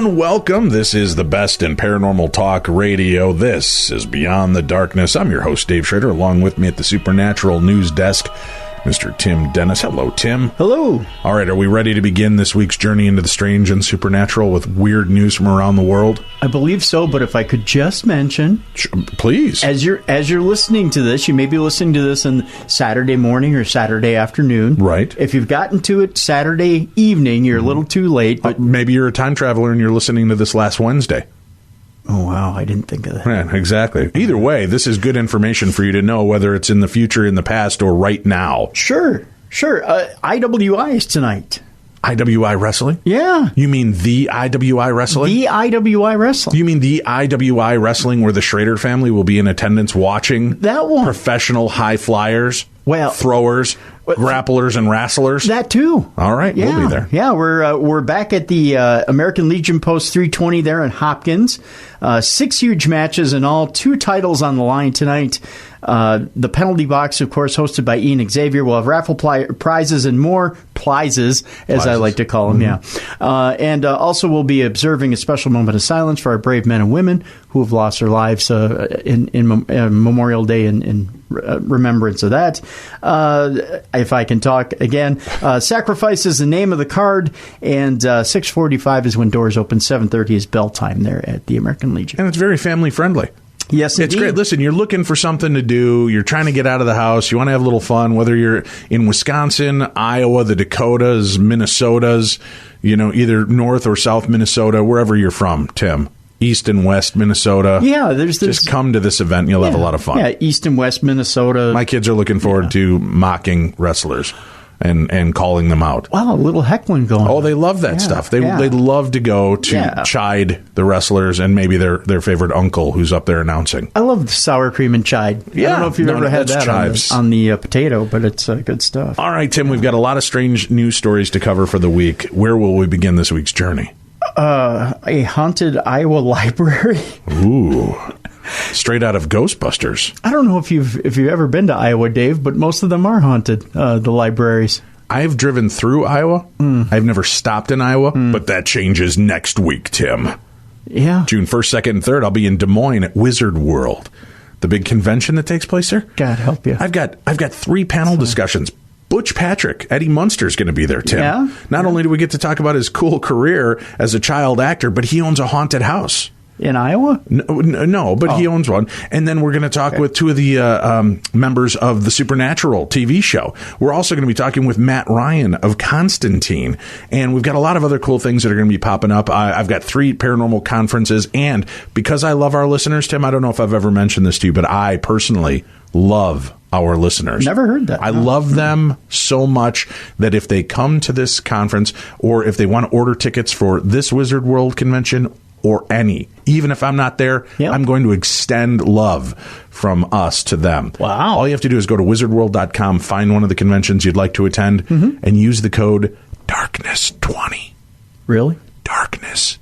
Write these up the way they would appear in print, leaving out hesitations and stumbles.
and welcome. This is the best in paranormal talk radio. This is Beyond the Darkness. I'm your host, Dave Schrader. Along with me at the Supernatural News Desk, Mr. Tim Dennis. Hello, Tim. Hello. All right, are we ready to begin this week's journey into the strange and supernatural with weird news from around the world? I believe so, but if I could just mention... Please. As you're listening to this, you may be listening to this on Saturday morning or Saturday afternoon. Right. If you've gotten to it Saturday evening, you're a little too late. But maybe you're a time traveler and you're listening to this last Wednesday. Oh, wow, I didn't think of that. Yeah, exactly. Either way, this is good information for you to know, whether it's in the future, in the past, or right now. Sure. IWI is tonight. IWI Wrestling? Yeah. You mean the IWI Wrestling? The IWI Wrestling. You mean the IWI Wrestling where the Schrader family will be in attendance watching that one? Professional high flyers, well, throwers, grapplers, and wrestlers? That too. All right, yeah. We'll be there. Yeah, we're back at the American Legion Post 320 there in Hopkins. 6 huge matches in all, 2 titles on the line tonight. The penalty box, of course, hosted by Ian Xavier. We'll have raffle prizes and more plizes, as I like to call them, and also we'll be observing a special moment of silence for our brave men and women who have lost their lives in Memorial Day in remembrance of that. If I can talk again, Sacrifice is the name of the card, and 6:45 is when doors open. 7:30 is bell time there at the American Legion. And it's very family friendly. Yes, it's great. Listen, you're looking for something to do. You're trying to get out of the house. You want to have a little fun, whether you're in Wisconsin, Iowa, the Dakotas, Minnesotas, either North or South Minnesota, wherever you're from, Tim. East and West Minnesota. Yeah, there's this. Just come to this event and you'll have a lot of fun. Yeah, East and West Minnesota. My kids are looking forward to mocking wrestlers and calling them out. Wow, a little heckling going on. Oh, they love that stuff. They love to go to chide the wrestlers and maybe their favorite uncle who's up there announcing. I love sour cream and chide. Yeah, I don't know if you've ever had that on the potato, but it's good stuff. All right, Tim, we've got a lot of strange news stories to cover for the week. Where will we begin this week's journey? A haunted Iowa library. Ooh. Straight out of Ghostbusters. I don't know if you've ever been to Iowa, Dave, but most of them are haunted, the libraries. I've driven through Iowa. I've never stopped in Iowa, but that changes next week, Tim. Yeah. June 1st, 2nd, and 3rd, I'll be in Des Moines at Wizard World, the big convention that takes place there. God help you. I've got 3 panel discussions. Butch Patrick, Eddie Munster's going to be there, Tim. Yeah? Not only do we get to talk about his cool career as a child actor, but he owns a haunted house. In Iowa? No, but he owns one. And then we're going to talk with 2 of the members of the Supernatural TV show. We're also going to be talking with Matt Ryan of Constantine. And we've got a lot of other cool things that are going to be popping up. I've got 3 paranormal conferences. And because I love our listeners, Tim, I don't know if I've ever mentioned this to you, but I personally love our listeners. Never heard that. I love them so much that if they come to this conference or if they want to order tickets for this Wizard World convention or any, even if I'm not there, I'm going to extend love from us to them. Wow. All you have to do is go to wizardworld.com, find one of the conventions you'd like to attend, and use the code DARKNESS20. Really? DARKNESS20.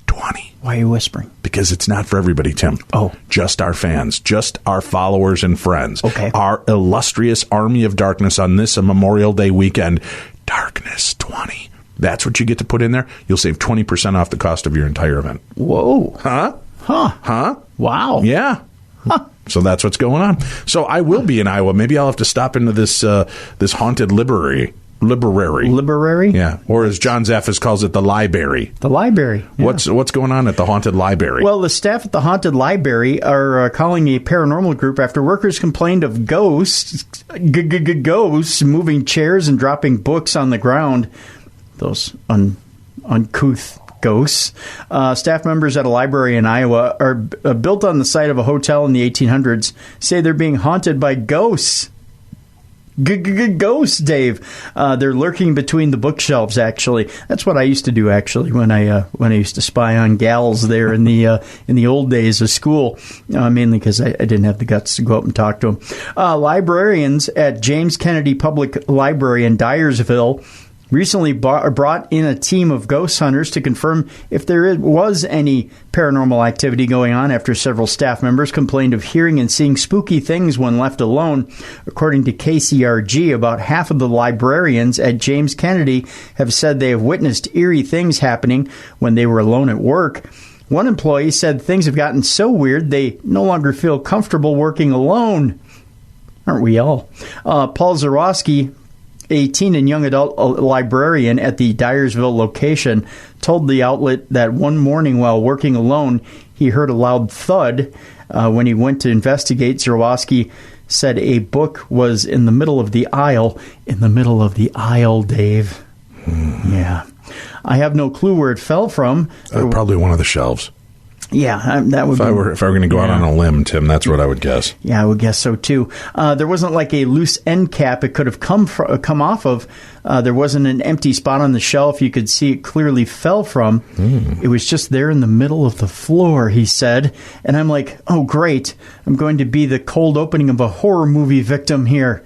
Why are you whispering? Because it's not for everybody, Tim. Oh. Just our fans, just our followers and friends. Okay. Our illustrious army of darkness on this Memorial Day weekend. DARKNESS20. That's what you get to put in there. You'll save 20% off the cost of your entire event. Whoa. Huh? Wow. Yeah. Huh. So that's what's going on. So I will be in Iowa. Maybe I'll have to stop into this haunted library. Yeah. Or as John Zaffis calls it, the library. The library. Yeah. What's going on at the haunted library? Well, the staff at the haunted library are calling a paranormal group after workers complained of ghosts moving chairs and dropping books on the ground. Those uncouth ghosts. Staff members at a library in Iowa are built on the site of a hotel in the 1800s say they're being haunted by ghosts. Ghosts, Dave. They're lurking between the bookshelves, actually. That's what I used to do, actually, when I used to spy on gals there in the old days of school, mainly because I didn't have the guts to go up and talk to them. Librarians at James Kennedy Public Library in Dyersville recently brought in a team of ghost hunters to confirm if there was any paranormal activity going on after several staff members complained of hearing and seeing spooky things when left alone. According to KCRG, about half of the librarians at James Kennedy have said they have witnessed eerie things happening when they were alone at work. One employee said things have gotten so weird they no longer feel comfortable working alone. Aren't we all? Paul Zarowski, a teen and young adult librarian at the Dyersville location, told the outlet that one morning while working alone, he heard a loud thud. When he went to investigate, Zarowski said a book was in the middle of the aisle. In the middle of the aisle, Dave. Yeah. I have no clue where it fell from. Probably one of the shelves. Yeah, that would if I were going to go out on a limb, Tim, that's what I would guess. Yeah, I would guess so too. There wasn't like a loose end cap it could have come off of. There wasn't an empty spot on the shelf you could see it clearly fell from. It was just there in the middle of the floor, he said. And I'm like, oh, great. I'm going to be the cold opening of a horror movie victim here.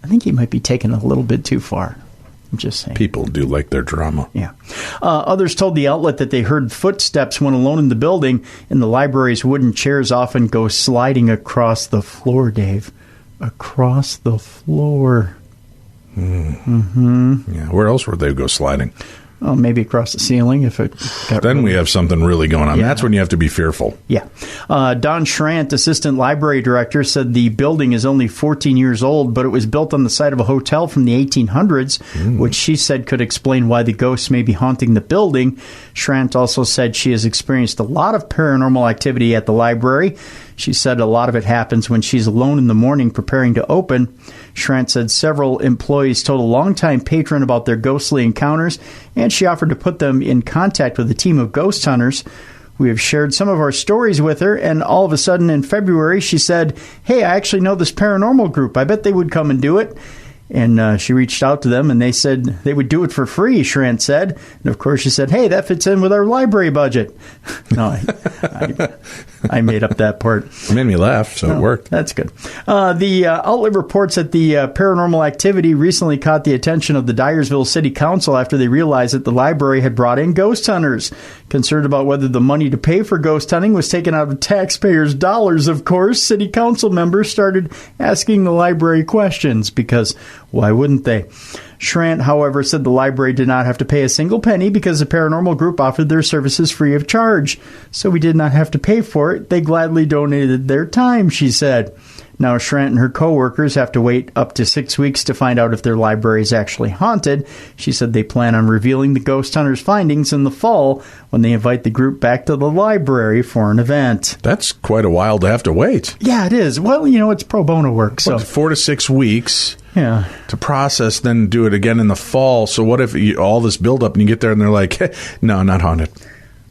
I think he might be taking a little bit too far. I'm just saying. People do like their drama. Yeah. Others told the outlet that they heard footsteps when alone in the building, and the library's wooden chairs often go sliding across the floor, Dave. Across the floor. Mm-hmm. Yeah. Where else would they go sliding? Well, maybe across the ceiling if it got Then we have something really going on. Yeah. That's when you have to be fearful. Yeah. Don Schrant, assistant library director, said the building is only 14 years old, but it was built on the site of a hotel from the 1800s, which she said could explain why the ghosts may be haunting the building. Schrant also said she has experienced a lot of paranormal activity at the library. She said a lot of it happens when she's alone in the morning preparing to open. Schrant said several employees told a longtime patron about their ghostly encounters, and she offered to put them in contact with a team of ghost hunters. We have shared some of our stories with her, and all of a sudden in February she said, hey, I actually know this paranormal group. I bet they would come and do it. And she reached out to them, and they said they would do it for free, Schrant said. And, of course, she said, hey, that fits in with our library budget. No, I made up that part. It made me laugh, so it worked. That's good. The outlet reports that the paranormal activity recently caught the attention of the Dyersville City Council after they realized that the library had brought in ghost hunters. Concerned about whether the money to pay for ghost hunting was taken out of taxpayers' dollars, of course, City Council members started asking the library questions because why wouldn't they? Schrant, however, said the library did not have to pay a single penny because the paranormal group offered their services free of charge. So we did not have to pay for it. They gladly donated their time, she said. Now, Schrant and her co-workers have to wait up to 6 weeks to find out if their library is actually haunted. She said they plan on revealing the ghost hunters' findings in the fall when they invite the group back to the library for an event. That's quite a while to have to wait. Yeah, it is. Well, it's pro bono work. So 4 to 6 weeks. Yeah. To process, then do it again in the fall. So what if all this buildup and you get there and they're like, hey, no, not haunted.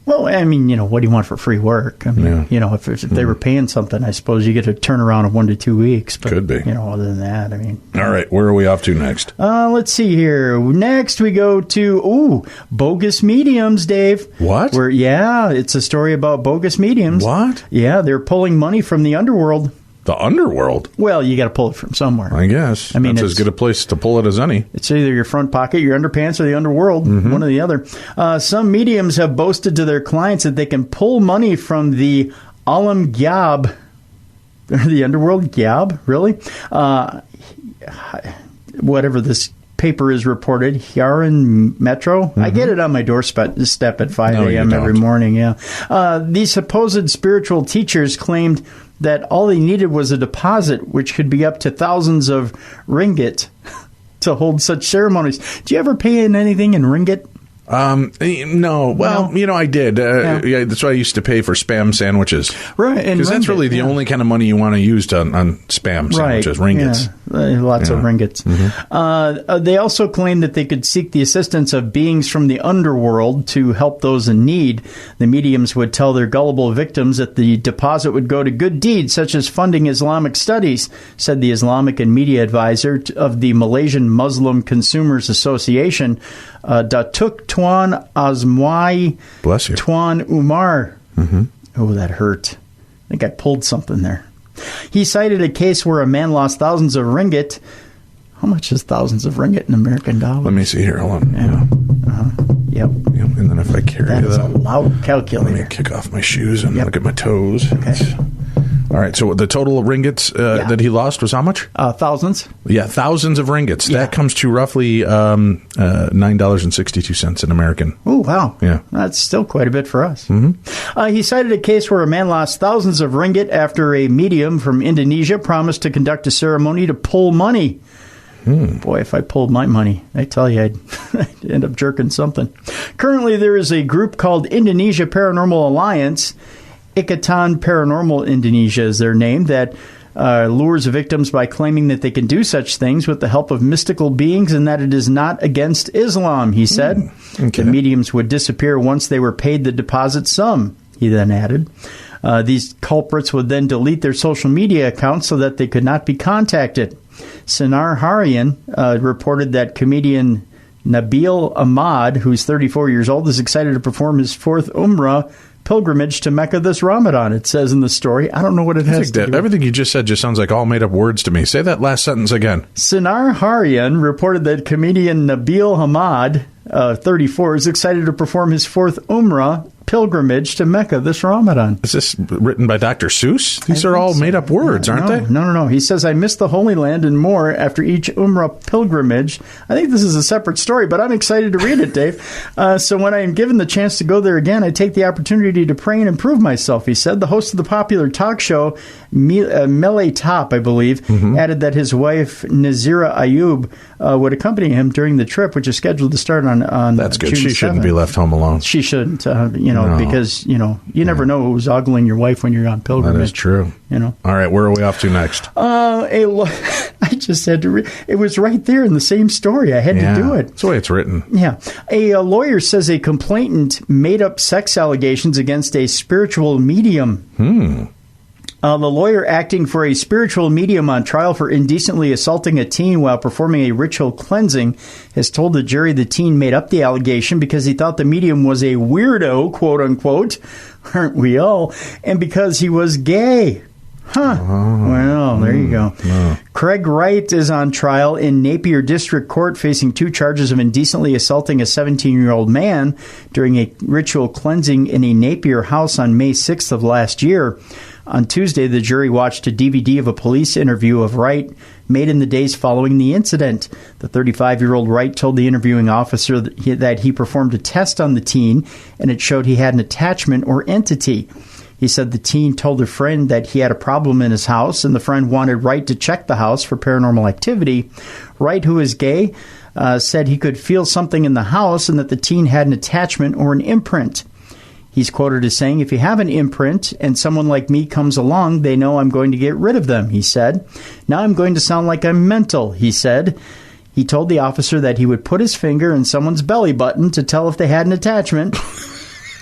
Well, I mean, what do you want for free work? I mean, if they were paying something, I suppose you get a turnaround of 1 to 2 weeks. But, could be. Other than that, I mean. All right, where are we off to next? Let's see here. Next we go to, Bogus Mediums, Dave. What? It's a story about bogus mediums. What? Yeah, they're pulling money from the underworld. The underworld? Well, you got to pull it from somewhere. I guess. I mean, that's as good a place to pull it as any. It's either your front pocket, your underpants, or the underworld, one or the other. Some mediums have boasted to their clients that they can pull money from the Alam Gyab. The underworld? Gyab? Really? Whatever this paper is reported, Yaran Metro. I get it on my doorstep at 5 a.m. every morning. Yeah. These supposed spiritual teachers claimed that all they needed was a deposit, which could be up to thousands of ringgit to hold such ceremonies. Do you ever pay in anything in ringgit? No. Well, I did. Yeah, that's what I used to pay for Spam sandwiches. Right. Because that's really the only kind of money you want to use on Spam sandwiches, ringgits. Yeah. Lots of ringgits. They also claimed that they could seek the assistance of beings from the underworld to help those in need. The mediums would tell their gullible victims that the deposit would go to good deeds, such as funding Islamic studies, said the Islamic and media advisor of the Malaysian Muslim Consumers Association, Datuk Tuan Azmai Tuan Umar. Oh, that hurt. I think I pulled something there. He cited a case where a man lost thousands of ringgit. How much is thousands of ringgit in American dollars? Let me see here. Hold on. Yeah. Yep. And then if I carry that is that, a loud calculator. let me kick off my shoes and look at my toes. Okay. All right. So the total ringgits that he lost was how much? Thousands. Yeah, thousands of ringgits. Yeah. That comes to roughly $9.62 in American. Oh, wow. Yeah. That's still quite a bit for us. Mm-hmm. He cited a case where a man lost thousands of ringgit after a medium from Indonesia promised to conduct a ceremony to pull money. Boy, if I pulled my money, I tell you, I'd end up jerking something. Currently, there is a group called Indonesia Paranormal Alliance. Ikatan Paranormal Indonesia is their name, that lures victims by claiming that they can do such things with the help of mystical beings and that it is not against Islam, he said. Okay. The mediums would disappear once they were paid the deposit sum, he then added. These culprits would then delete their social media accounts so that they could not be contacted. Sinar Harian reported that comedian Nabil Ahmad, who's 34 years old, is excited to perform his fourth Umrah pilgrimage to Mecca this Ramadan, it says in the story. I don't know what it has to do. Everything you just said just sounds like all made-up words to me. Say that last sentence again. Sinar Harian reported that comedian Nabil Ahmad, 34, is excited to perform his fourth Umrah pilgrimage to Mecca this Ramadan. Is this written by Dr. Seuss? These are all made-up words, aren't they? No. He says, I miss the Holy Land and more after each Umrah pilgrimage. I think this is a separate story, but I'm excited to read it, Dave. So when I am given the chance to go there again, I take the opportunity to pray and improve myself, he said. The host of the popular talk show, Mele Top, I believe, added that his wife, Nazira Ayub, would accompany him during the trip, which is scheduled to start on That's good. June She shouldn't 7th. be left home alone. She shouldn't, because, you never know who's ogling your wife when you're on pilgrimage. That is true. All right, where are we off to next? I just had to it was right there in the same story. I had to do it. That's the way it's written. Yeah. A lawyer says a complainant made up sex allegations against a spiritual medium. The lawyer acting for a spiritual medium on trial for indecently assaulting a teen while performing a ritual cleansing has told the jury the teen made up the allegation because he thought the medium was a weirdo, quote unquote, aren't we all, and because he was gay. Well, there you go. Craig Wright is on trial in Napier District Court facing 2 charges of indecently assaulting a 17-year-old man during a ritual cleansing in a Napier house on May 6th of last year. On Tuesday, the jury watched a DVD of a police interview of Wright made in the days following the incident. The 35-year-old Wright told the interviewing officer that he performed a test on the teen, and it showed he had an attachment or entity. He said the teen told a friend that he had a problem in his house, and the friend wanted Wright to check the house for paranormal activity. Wright, who is gay, said he could feel something in the house and that the teen had an attachment or an imprint. He's quoted as saying, if you have an imprint and someone like me comes along, they know I'm going to get rid of them, he said. Now I'm going to sound like I'm mental, he said. He told the officer that he would put his finger in someone's belly button to tell if they had an attachment.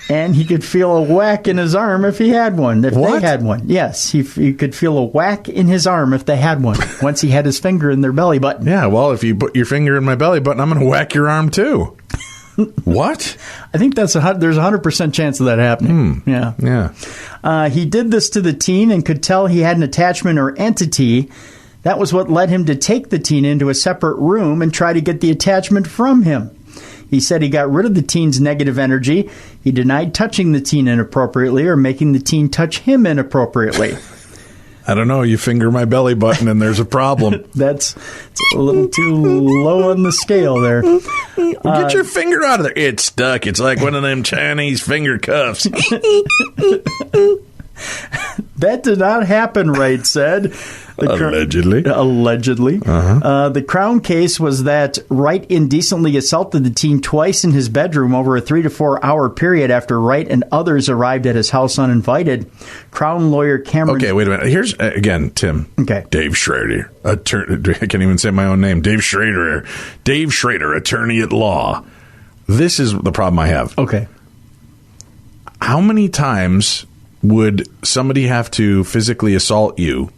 And he could feel a whack in his arm if he had one. If they had one. Yes, he could feel a whack in his arm if they had one, once he had his finger in their belly button. Yeah, well, if you put your finger in my belly button, I'm going to whack your arm too. What? I think there's a 100% chance of that happening. Yeah. He did this to the teen and could tell he had an attachment or entity. That was what led him to take the teen into a separate room and try to get the attachment from him. He said he got rid of the teen's negative energy. He denied touching the teen inappropriately or making the teen touch him inappropriately. I don't know. You finger my belly button and there's a problem. It's a little too low on the scale there. Get your finger out of there. It's stuck. It's like one of them Chinese finger cuffs. That did not happen, Wright said. Allegedly. The Crown case was that Wright indecently assaulted the teen twice in his bedroom over a 3 to 4 hour period after Wright and others arrived at his house uninvited. Crown lawyer Cameron... Okay, wait a minute. Here's, again, Tim. Okay. Dave Schrader. I can't even say my own name. Dave Schrader, attorney at law. This is the problem I have. Okay. How many times would somebody have to physically assault you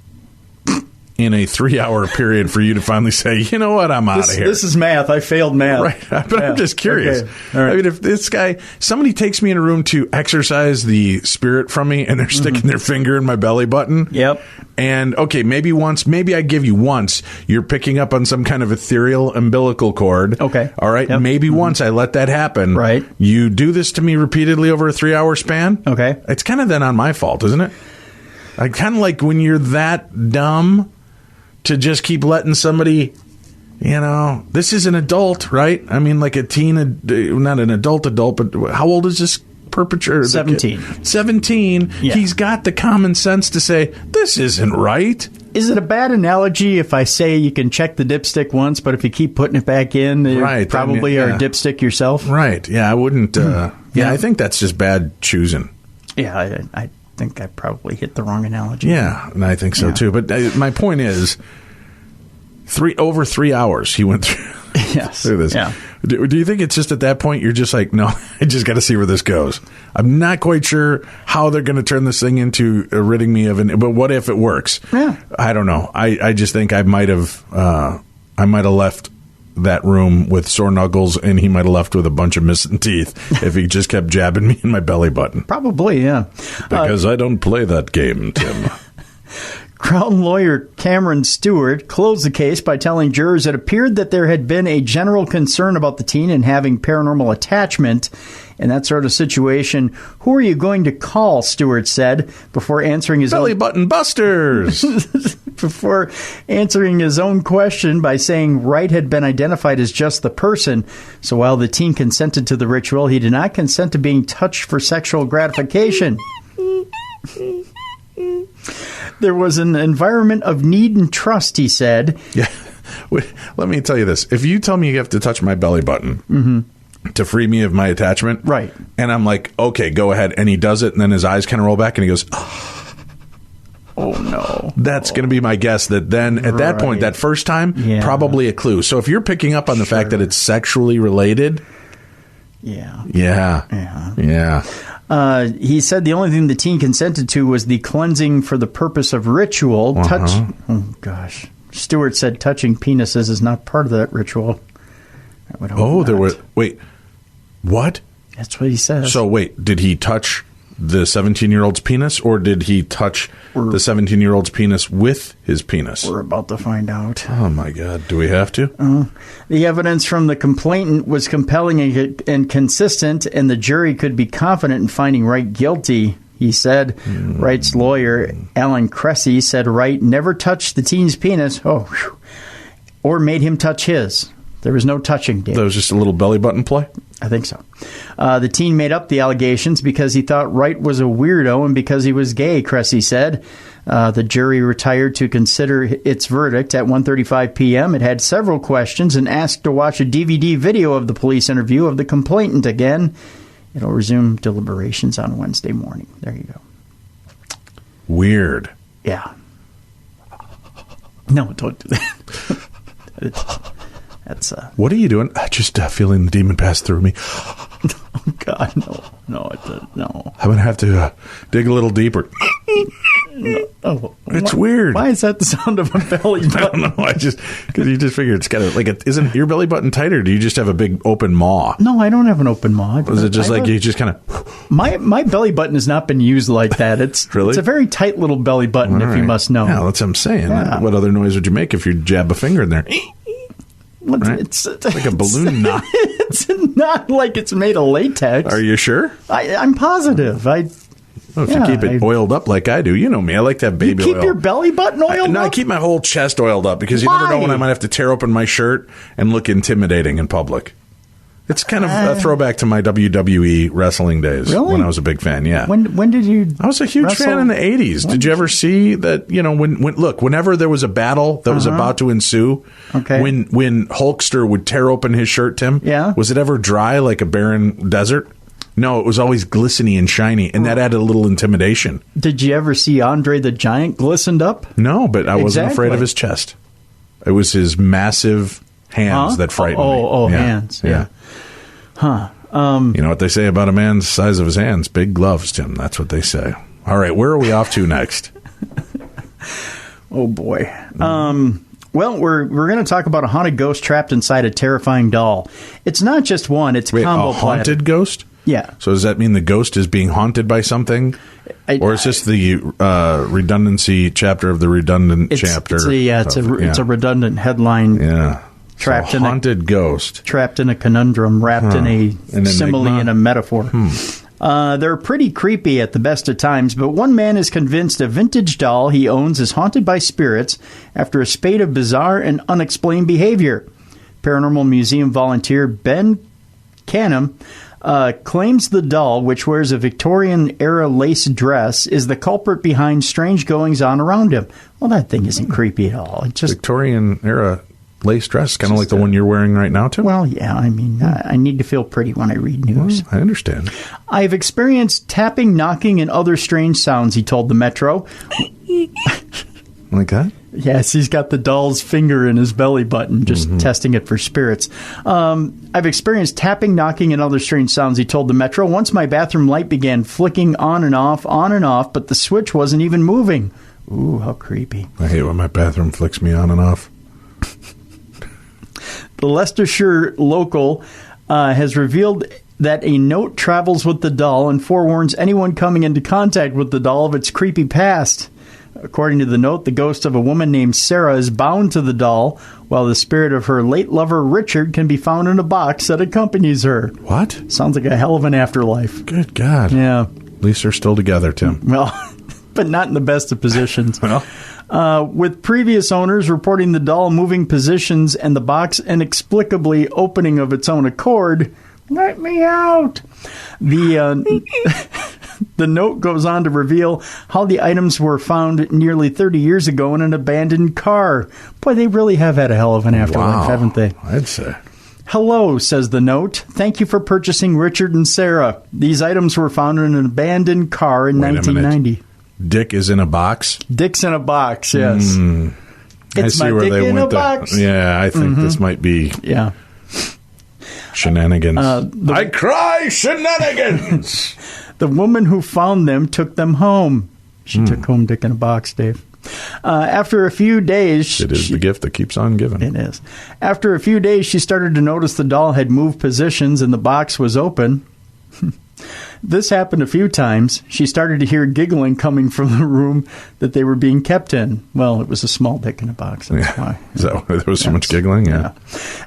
in a 3-hour period for you to finally say, you know what, I'm out of here. This is math. I failed math. Right. But I'm just curious. Okay. All right. I mean, if this guy, somebody takes me in a room to exercise the spirit from me and they're sticking their finger in my belly button. Yep. And, okay, maybe I give you once, you're picking up on some kind of ethereal umbilical cord. Okay. All right. Yep. Maybe once I let that happen. Right. You do this to me repeatedly over a 3-hour span. Okay. It's kind of then on my fault, isn't it? I kind of like when you're that dumb to just keep letting somebody, this is an adult, right? I mean, like a teen, not an adult, but how old is this perpetrator? 17. 17. Yeah. He's got the common sense to say, this isn't right. Is it a bad analogy if I say you can check the dipstick once, but if you keep putting it back in, you probably are a dipstick yourself? Right. Yeah, I wouldn't. I think that's just bad choosing. Yeah, I think I probably hit the wrong analogy. Yeah, and I think so too. But my point is, over 3 hours he went through, through this. Yeah. Do you think it's just at that point you're just like, no, I just got to see where this goes? I'm not quite sure how they're going to turn this thing into ridding me of but what if it works? Yeah. I don't know. I just think I might have left that room with sore knuckles, and he might have left with a bunch of missing teeth if he just kept jabbing me in my belly button. Probably, yeah. Because I don't play that game, Tim. Crown lawyer Cameron Stewart closed the case by telling jurors it appeared that there had been a general concern about the teen and having paranormal attachment. In that sort of situation, who are you going to call, Stewart said, before answering his belly button busters. Before answering his own question by saying Wright had been identified as just the person. So while the teen consented to the ritual, he did not consent to being touched for sexual gratification. There was an environment of need and trust, he said. Yeah. Let me tell you this. If you tell me you have to touch my belly button to free me of my attachment, right, and I'm like, okay, go ahead, and he does it, and then his eyes kind of roll back, and he goes, oh no. That's going to be my guess that then at that point, that first time, probably a clue. So if you're picking up on the fact that it's sexually related, he said the only thing the teen consented to was the cleansing for the purpose of ritual. Stewart said touching penises is not part of that ritual. Wait, what? That's what he says. So wait, did he touch the 17-year-old's penis, or did he touch the 17-year-old's penis with his penis? We're about to find out. Oh, my God. Do we have to? The evidence from the complainant was compelling and consistent, and the jury could be confident in finding Wright guilty, he said. Wright's lawyer, Alan Cressy, said Wright never touched the teen's penis or made him touch his. There was no touching, Dave. That was just a little belly button play? I think so. The teen made up the allegations because he thought Wright was a weirdo and because he was gay, Cressy said. The jury retired to consider its verdict at 1:35 p.m. It had several questions and asked to watch a DVD video of the police interview of the complainant again. It'll resume deliberations on Wednesday morning. There you go. Weird. Yeah. No, don't do that. That's what are you doing? Just feeling the demon pass through me. Oh God, no! I'm gonna have to dig a little deeper. It's weird. Why is that the sound of a belly button? I don't know. Because you just figure it's got isn't your belly button tight, or do you just have a big open maw? No, I don't have an open maw. Is it just you just kind of? My belly button has not been used like that. It's really? It's a very tight little belly button, if you must know. Yeah, that's what I'm saying. Yeah. What other noise would you make if you jab a finger in there? Right? It's like a balloon knot. It's not like it's made of latex. Are you sure? I'm positive. If you keep it oiled up like I do, you know me. I like to have baby oil. You keep your belly button oiled up? No, I keep my whole chest oiled up because you never know when I might have to tear open my shirt and look intimidating in public. It's kind of a throwback to my WWE wrestling days when I was a big fan. Yeah. When did you? I was a huge fan in the 80s. Did you ever see that? Whenever there was a battle that was about to ensue, when Hulkster would tear open his shirt, Tim, was it ever dry like a barren desert? No, it was always glistening and shiny, and that added a little intimidation. Did you ever see Andre the Giant glistened up? No, but I wasn't afraid of his chest. It was his massive hands that frightened me. Hands. Yeah. Huh. You know what they say about a man's size of his hands? Big gloves, Tim. That's what they say. All right, where are we off to next? Oh, boy. Well, we're going to talk about a haunted ghost trapped inside a terrifying doll. It's not just one. It's a combo a haunted platter. Ghost? Yeah. So does that mean the ghost is being haunted by something? Or is this the redundancy chapter of the redundant chapter? It's a redundant headline. Yeah. Trapped in haunted ghost. Trapped in a conundrum, wrapped in a simile and a metaphor. They're pretty creepy at the best of times, but one man is convinced a vintage doll he owns is haunted by spirits after a spate of bizarre and unexplained behavior. Paranormal Museum volunteer Ben Canham claims the doll, which wears a Victorian-era lace dress, is the culprit behind strange goings-on around him. Well, that thing isn't creepy at all. It's just Victorian-era lace dress, kind of like the one you're wearing right now, Tim? Well, yeah, I mean, I need to feel pretty when I read news. I understand. I've experienced tapping, knocking, and other strange sounds, he told the Metro. Like that? Yes, he's got the doll's finger in his belly button, just testing it for spirits. I've experienced tapping, knocking, and other strange sounds, he told the Metro. Once my bathroom light began flicking on and off, but the switch wasn't even moving. Ooh, how creepy. I hate when my bathroom flicks me on and off. The Leicestershire local has revealed that a note travels with the doll and forewarns anyone coming into contact with the doll of its creepy past. According to the note, the ghost of a woman named Sarah is bound to the doll, while the spirit of her late lover, Richard, can be found in a box that accompanies her. What? Sounds like a hell of an afterlife. Good God. Yeah. At least they're still together, Tim. Well, but not in the best of positions. Well. With previous owners reporting the doll moving positions and the box inexplicably opening of its own accord. Let me out! The note goes on to reveal how the items were found nearly 30 years ago in an abandoned car. Boy, they really have had a hell of an afterlife, haven't they? I'd say. Hello, says the note. Thank you for purchasing Richard and Sarah. These items were found in an abandoned car in 1990. Dick is in a box? Dick's in a box, yes. It's my dick in a box. Yeah, I think this might be shenanigans. I cry shenanigans! The woman who found them took them home. She took home Dick in a box, Dave. After a few days... It is the gift that keeps on giving. It is. After a few days, she started to notice the doll had moved positions and the box was open. This happened a few times. She started to hear giggling coming from the room that they were being kept in. Well, it was a small dick in a box. That's why. So there was so much giggling? Yeah.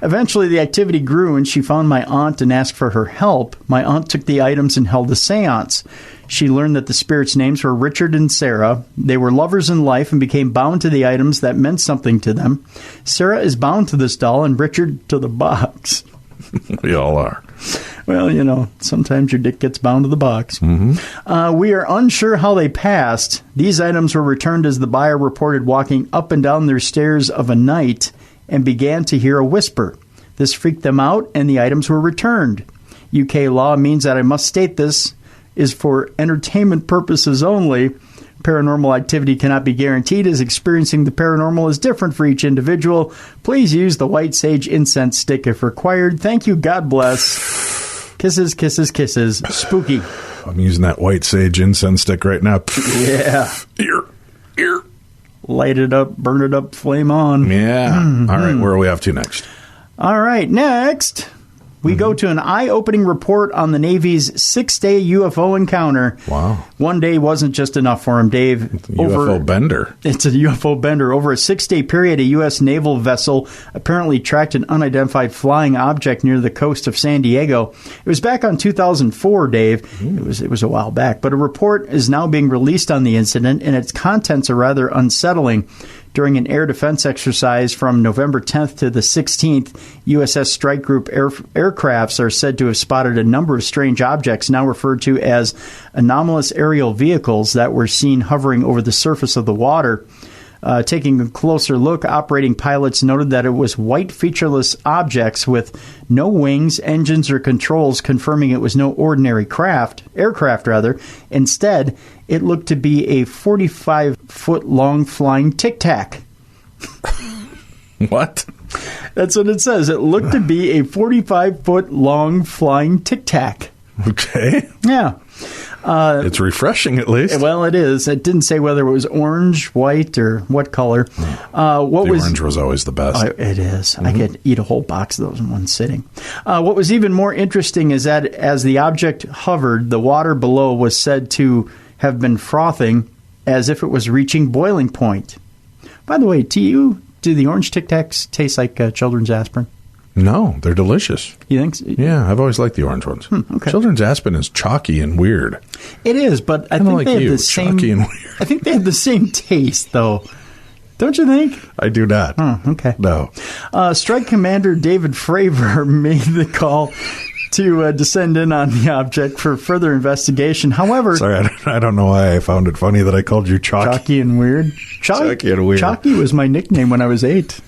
Eventually, the activity grew, and she found my aunt and asked for her help. My aunt took the items and held a seance. She learned that the spirits' names were Richard and Sarah. They were lovers in life and became bound to the items that meant something to them. Sarah is bound to this doll and Richard to the box. We all are. Well, you know, sometimes your dick gets bound to the box. We are unsure how they passed. These items were returned as the buyer reported walking up and down their stairs of a night and began to hear a whisper. This freaked them out, and the items were returned. UK law means that I must state this is for entertainment purposes only. Paranormal activity cannot be guaranteed, as experiencing the paranormal is different for each individual. Please use the white sage incense stick if required. Thank you. God bless. Kisses, kisses, kisses. Spooky. I'm using that white sage incense stick right now. Yeah. Ear. Light it up, burn it up, flame on. Yeah. All right, where are we off to next? All right, next... We go to an eye-opening report on the Navy's 6-day UFO encounter. Wow. One day wasn't just enough for him, Dave. UFO bender. It's a UFO bender. Over a 6-day period, a U.S. naval vessel apparently tracked an unidentified flying object near the coast of San Diego. It was back on 2004, Dave. It was a while back. But a report is now being released on the incident, and its contents are rather unsettling. During an air defense exercise from November 10th to the 16th, USS Strike Group aircrafts are said to have spotted a number of strange objects, now referred to as anomalous aerial vehicles, that were seen hovering over the surface of the water. Taking a closer look, operating pilots noted that it was white featureless objects with no wings, engines, or controls, confirming it was no ordinary aircraft. Instead, it looked to be a 45-foot-long flying tic-tac. What? That's what it says. It looked to be a 45-foot-long flying tic-tac. Okay. Yeah. It's refreshing, at least. Well, it is. It didn't say whether it was orange, white, or what color. Orange was always the best. It is. I could eat a whole box of those in one sitting. What was even more interesting is that as the object hovered, the water below was said to have been frothing as if it was reaching boiling point. By the way, to you, do the orange Tic Tacs taste like children's aspirin? No, they're delicious. You think so? Yeah, I've always liked the orange ones. Okay. Children's aspirin is chalky and weird. It is, but I think like they have you, the same. chalky and weird. I think they have the same taste, though. Don't you think? I do not. Okay. No. Strike Commander David Fravor made the call to descend in on the object for further investigation. However... Sorry, I don't know why I found it funny that I called you chalky. Chalky and weird. Chalky and weird. Chalky was my nickname when I was 8.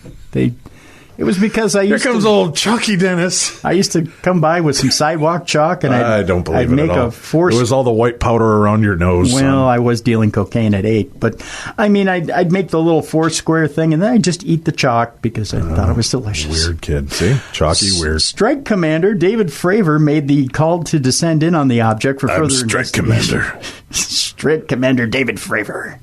It was because I used Here comes old Chalky Dennis. I used to come by with some sidewalk chalk, and I don't believe I'd it make at all. It was all the white powder around your nose. Well, son. I was dealing cocaine at 8, but I mean, I'd make the little 4-square thing, and then I'd just eat the chalk because I thought it was delicious. Weird kid. See? Chalky, weird. Strike Commander David Fravor made the call to descend in on the object for further Strike investigation. Commander. Strike Commander David Fravor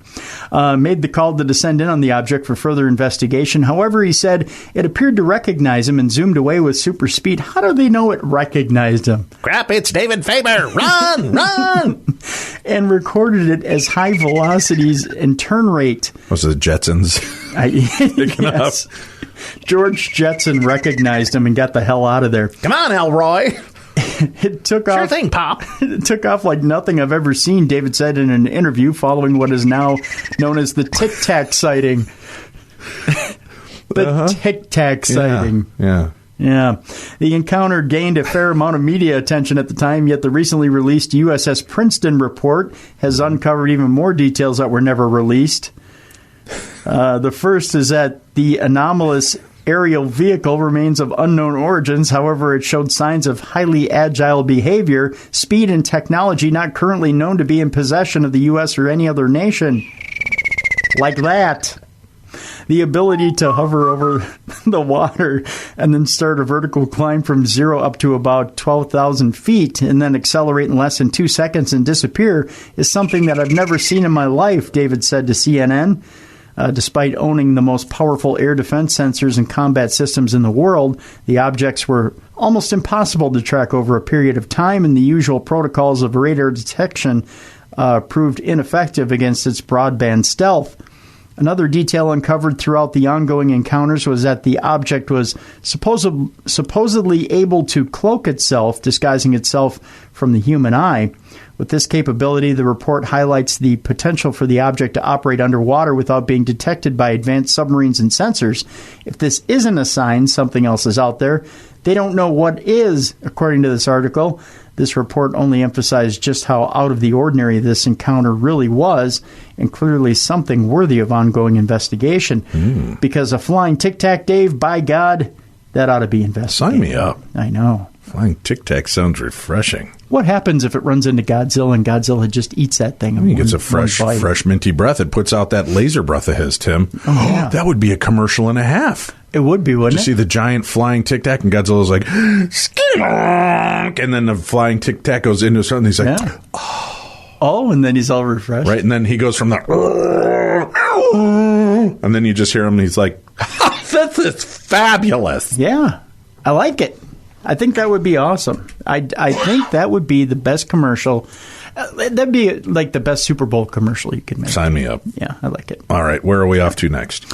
made the call to descend in on the object for further investigation. However, he said it appeared to recognize him and zoomed away with super speed. How do they know it recognized him? Crap, it's David Faber. Run, run! And recorded it as high velocities and turn rate. Was it the Jetsons? Yes. George Jetson recognized him and got the hell out of there. Come on, Elroy. It took off. Sure thing, Pop. It took off like nothing I've ever seen, David said in an interview following what is now known as the Tic Tac sighting. Tic Tac sighting. Yeah. The encounter gained a fair amount of media attention at the time, yet the recently released USS Princeton report has uncovered even more details that were never released. The first is that the anomalous aerial vehicle remains of unknown origins. However, it showed signs of highly agile behavior, speed, and technology not currently known to be in possession of the U.S. or any other nation. Like that. The ability to hover over the water and then start a vertical climb from 0 up to about 12,000 feet and then accelerate in less than 2 seconds and disappear is something that I've never seen in my life, David said to CNN. Despite owning the most powerful air defense sensors and combat systems in the world, the objects were almost impossible to track over a period of time, and the usual protocols of radar detection proved ineffective against its broadband stealth. Another detail uncovered throughout the ongoing encounters was that the object was supposedly able to cloak itself, disguising itself from the human eye. With this capability, the report highlights the potential for the object to operate underwater without being detected by advanced submarines and sensors. If this isn't a sign something else is out there, they don't know what is, according to this article. This report only emphasized just how out of the ordinary this encounter really was, and clearly something worthy of ongoing investigation. Because a flying Tic Tac, Dave, by God, that ought to be investigated. Sign me up. I know. Flying Tic Tac sounds refreshing. What happens if it runs into Godzilla and Godzilla just eats that thing? He gets a fresh minty breath. It puts out that laser breath of his, Tim. Oh, yeah. That would be a commercial and a half. It would be, wouldn't it? You see the giant flying Tic Tac, and Godzilla's like, skinonk, and then the flying Tic Tac goes into something. He's like, oh, and then he's all refreshed. Right, and then he goes from the, and then you just hear him, and he's like, this is fabulous. Yeah, I like it. I think that would be awesome. I think that would be the best commercial. That'd be like the best Super Bowl commercial you could make. Sign me up. Yeah, I like it. All right, where are we off to next?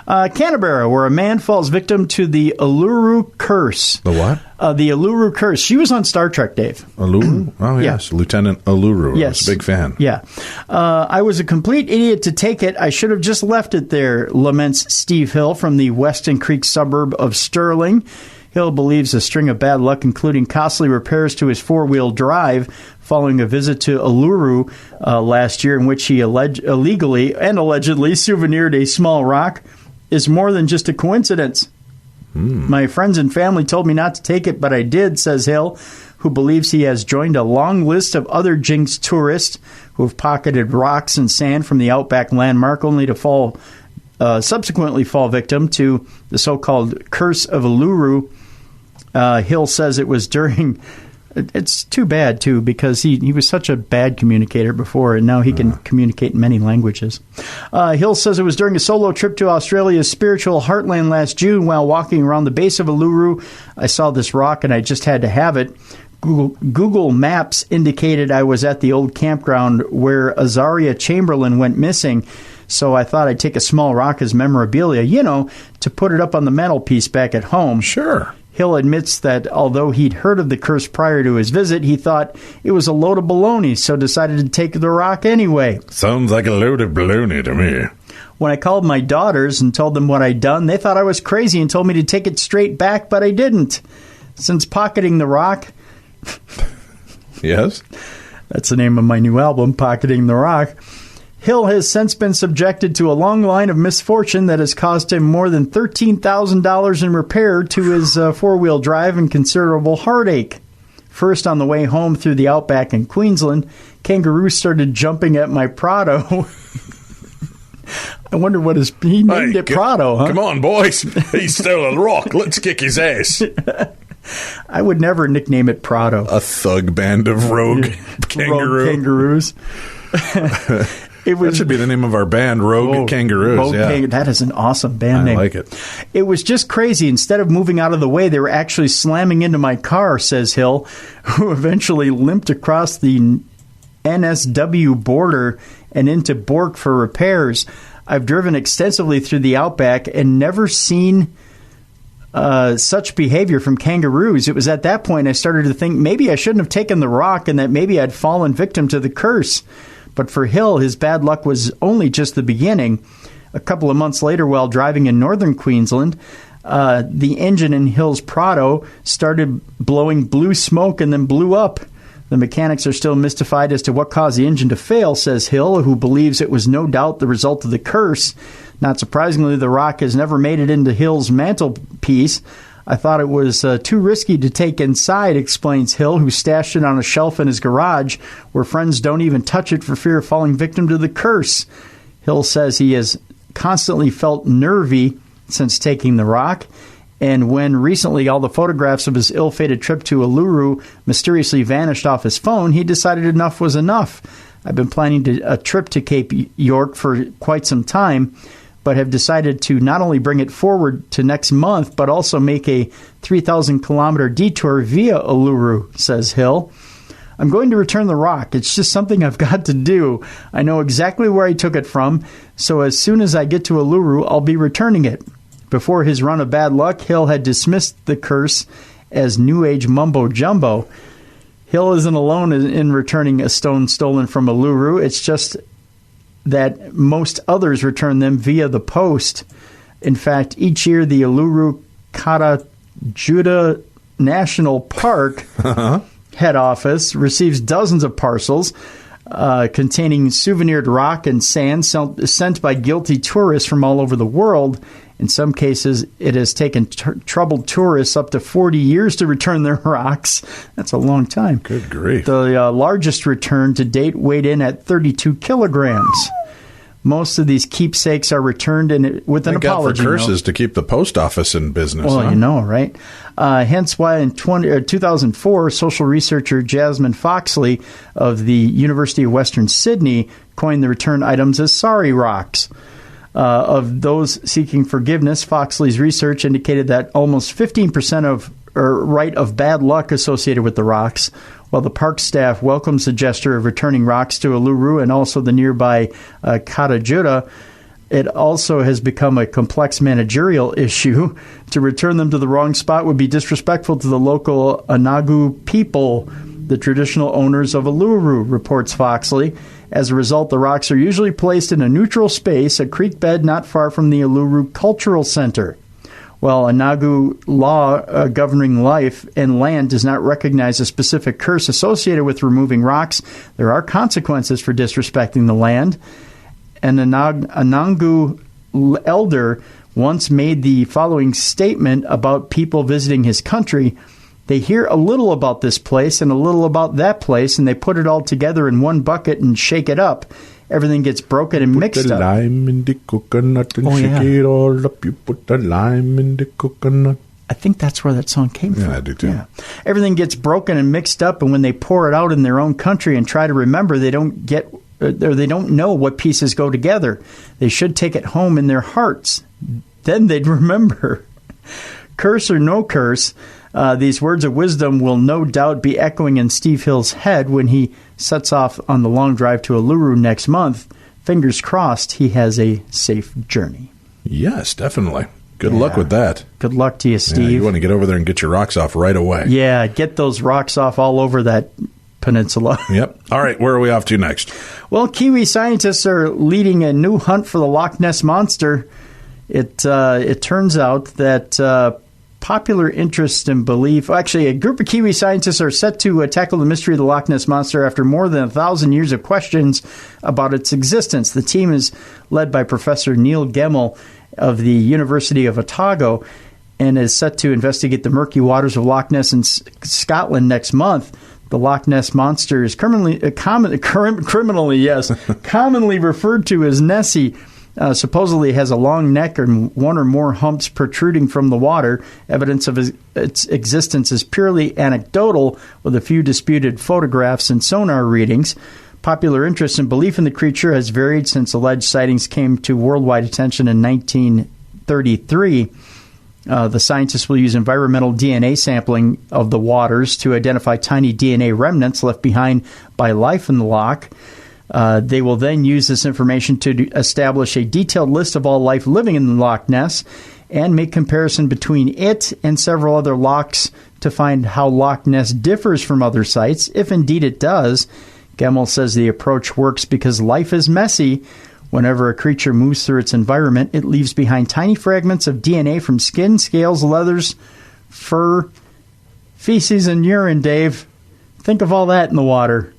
Canberra, where a man falls victim to the Uluru Curse. The what? The Uluru Curse. She was on Star Trek, Dave. Uluru? Oh, yes. Yeah. Lieutenant Uluru. Yes. I was a big fan. Yeah. I was a complete idiot to take it. I should have just left it there, laments Steve Hill from the Weston Creek suburb of Sterling. Hill believes a string of bad luck, including costly repairs to his four-wheel drive, following a visit to Uluru last year in which he illegally and allegedly souvenired a small rock, is more than just a coincidence. My friends and family told me not to take it, but I did, says Hill, who believes he has joined a long list of other jinxed tourists who have pocketed rocks and sand from the Outback landmark only to subsequently fall victim to the so-called Curse of Uluru. Hill says it was during It's too bad, too, because he was such a bad communicator before, and now he can communicate in many languages. Hill says it was during a solo trip to Australia's spiritual heartland last June. While walking around the base of Uluru, I saw this rock, and I just had to have it. Google Maps indicated I was at the old campground where Azaria Chamberlain went missing, so I thought I'd take a small rock as memorabilia, to put it up on the mantelpiece back at home. Sure. Hill admits that although he'd heard of the curse prior to his visit, he thought it was a load of baloney, so decided to take the rock anyway. Sounds like a load of baloney to me. When I called my daughters and told them what I'd done, they thought I was crazy and told me to take it straight back, but I didn't. Since pocketing the rock... Yes? That's the name of my new album, Pocketing the Rock. Hill has since been subjected to a long line of misfortune that has cost him more than $13,000 in repair to his four-wheel drive and considerable heartache. First, on the way home through the outback in Queensland, kangaroos started jumping at my Prado. I wonder what he named it Prado, huh? Come on, boys. He stole a rock. Let's kick his ass. I would never nickname it Prado. A thug band of rogue kangaroos. That should be the name of our band, Rogue Kangaroos. That is an awesome band name. I like it. It was just crazy. Instead of moving out of the way, they were actually slamming into my car, says Hill, who eventually limped across the NSW border and into Bourke for repairs. I've driven extensively through the outback and never seen such behavior from kangaroos. It was at that point I started to think maybe I shouldn't have taken the rock and that maybe I'd fallen victim to the curse. But for Hill, his bad luck was only just the beginning. A couple of months later, while driving in northern Queensland, the engine in Hill's Prado started blowing blue smoke and then blew up. The mechanics are still mystified as to what caused the engine to fail, says Hill, who believes it was no doubt the result of the curse. Not surprisingly, the rock has never made it into Hill's mantelpiece. I thought it was too risky to take inside, explains Hill, who stashed it on a shelf in his garage where friends don't even touch it for fear of falling victim to the curse. Hill says he has constantly felt nervy since taking the rock, and when recently all the photographs of his ill-fated trip to Uluru mysteriously vanished off his phone, he decided enough was enough. I've been planning a trip to Cape York for quite some time, but have decided to not only bring it forward to next month, but also make a 3,000-kilometer detour via Uluru, says Hill. I'm going to return the rock. It's just something I've got to do. I know exactly where I took it from, so as soon as I get to Uluru, I'll be returning it. Before his run of bad luck, Hill had dismissed the curse as New Age mumbo-jumbo. Hill isn't alone in returning a stone stolen from Uluru. It's just that most others return them via the post. In fact, each year the Uluru Kata-Juda National Park head office receives dozens of parcels containing souvenired rock and sand sent by guilty tourists from all over the world. In some cases, it has taken troubled tourists up to 40 years to return their rocks. That's a long time. Good grief. The largest return to date weighed in at 32 kilograms. Most of these keepsakes are returned with an apology note. For curses to keep the post office in business. Well, you know, right? Hence why in 2004, social researcher Jasmine Foxley of the University of Western Sydney coined the return items as sorry rocks. Of those seeking forgiveness, Foxley's research indicated that almost 15% of bad luck associated with the rocks, while the park staff welcomes the gesture of returning rocks to Uluru and also the nearby Kata-Juda. It also has become a complex managerial issue. To return them to the wrong spot would be disrespectful to the local Anagu people, the traditional owners of Uluru, reports Foxley. As a result, the rocks are usually placed in a neutral space, a creek bed not far from the Uluru Cultural Center. While Anagu law governing life and land does not recognize a specific curse associated with removing rocks, there are consequences for disrespecting the land. An Anangu elder once made the following statement about people visiting his country. They hear a little about this place and a little about that place, and they put it all together in one bucket and shake it up. Everything gets broken and mixed up. Put the lime in the coconut and shake it all up. You put the lime in the coconut. I think that's where that song came from. Yeah, I do too. Yeah. Everything gets broken and mixed up, and when they pour it out in their own country and try to remember, they don't know what pieces go together. They should take it home in their hearts. Then they'd remember. Curse or no curse, these words of wisdom will no doubt be echoing in Steve Hill's head when he sets off on the long drive to Uluru next month. Fingers crossed he has a safe journey. Yes, definitely. Good luck with that. Good luck to you, Steve. Yeah, you want to get over there and get your rocks off right away. Yeah, get those rocks off all over that peninsula. Yep. All right, where are we off to next? Well, Kiwi scientists are leading a new hunt for the Loch Ness Monster. It turns out that popular interest and belief... Actually, a group of Kiwi scientists are set to tackle the mystery of the Loch Ness Monster after more than 1,000 years of questions about its existence. The team is led by Professor Neil Gemmell of the University of Otago and is set to investigate the murky waters of Loch Ness in Scotland next month. The Loch Ness Monster is commonly referred to as Nessie. Supposedly has a long neck and one or more humps protruding from the water. Evidence of its existence is purely anecdotal, with a few disputed photographs and sonar readings. Popular interest and belief in the creature has varied since alleged sightings came to worldwide attention in 1933. The scientists will use environmental DNA sampling of the waters to identify tiny DNA remnants left behind by life in the loch. They will then use this information to establish a detailed list of all life living in the Loch Ness and make comparison between it and several other lochs to find how Loch Ness differs from other sites, if indeed it does. Gemmell says the approach works because life is messy. Whenever a creature moves through its environment, it leaves behind tiny fragments of DNA from skin, scales, leathers, fur, feces, and urine, Dave. Think of all that in the water.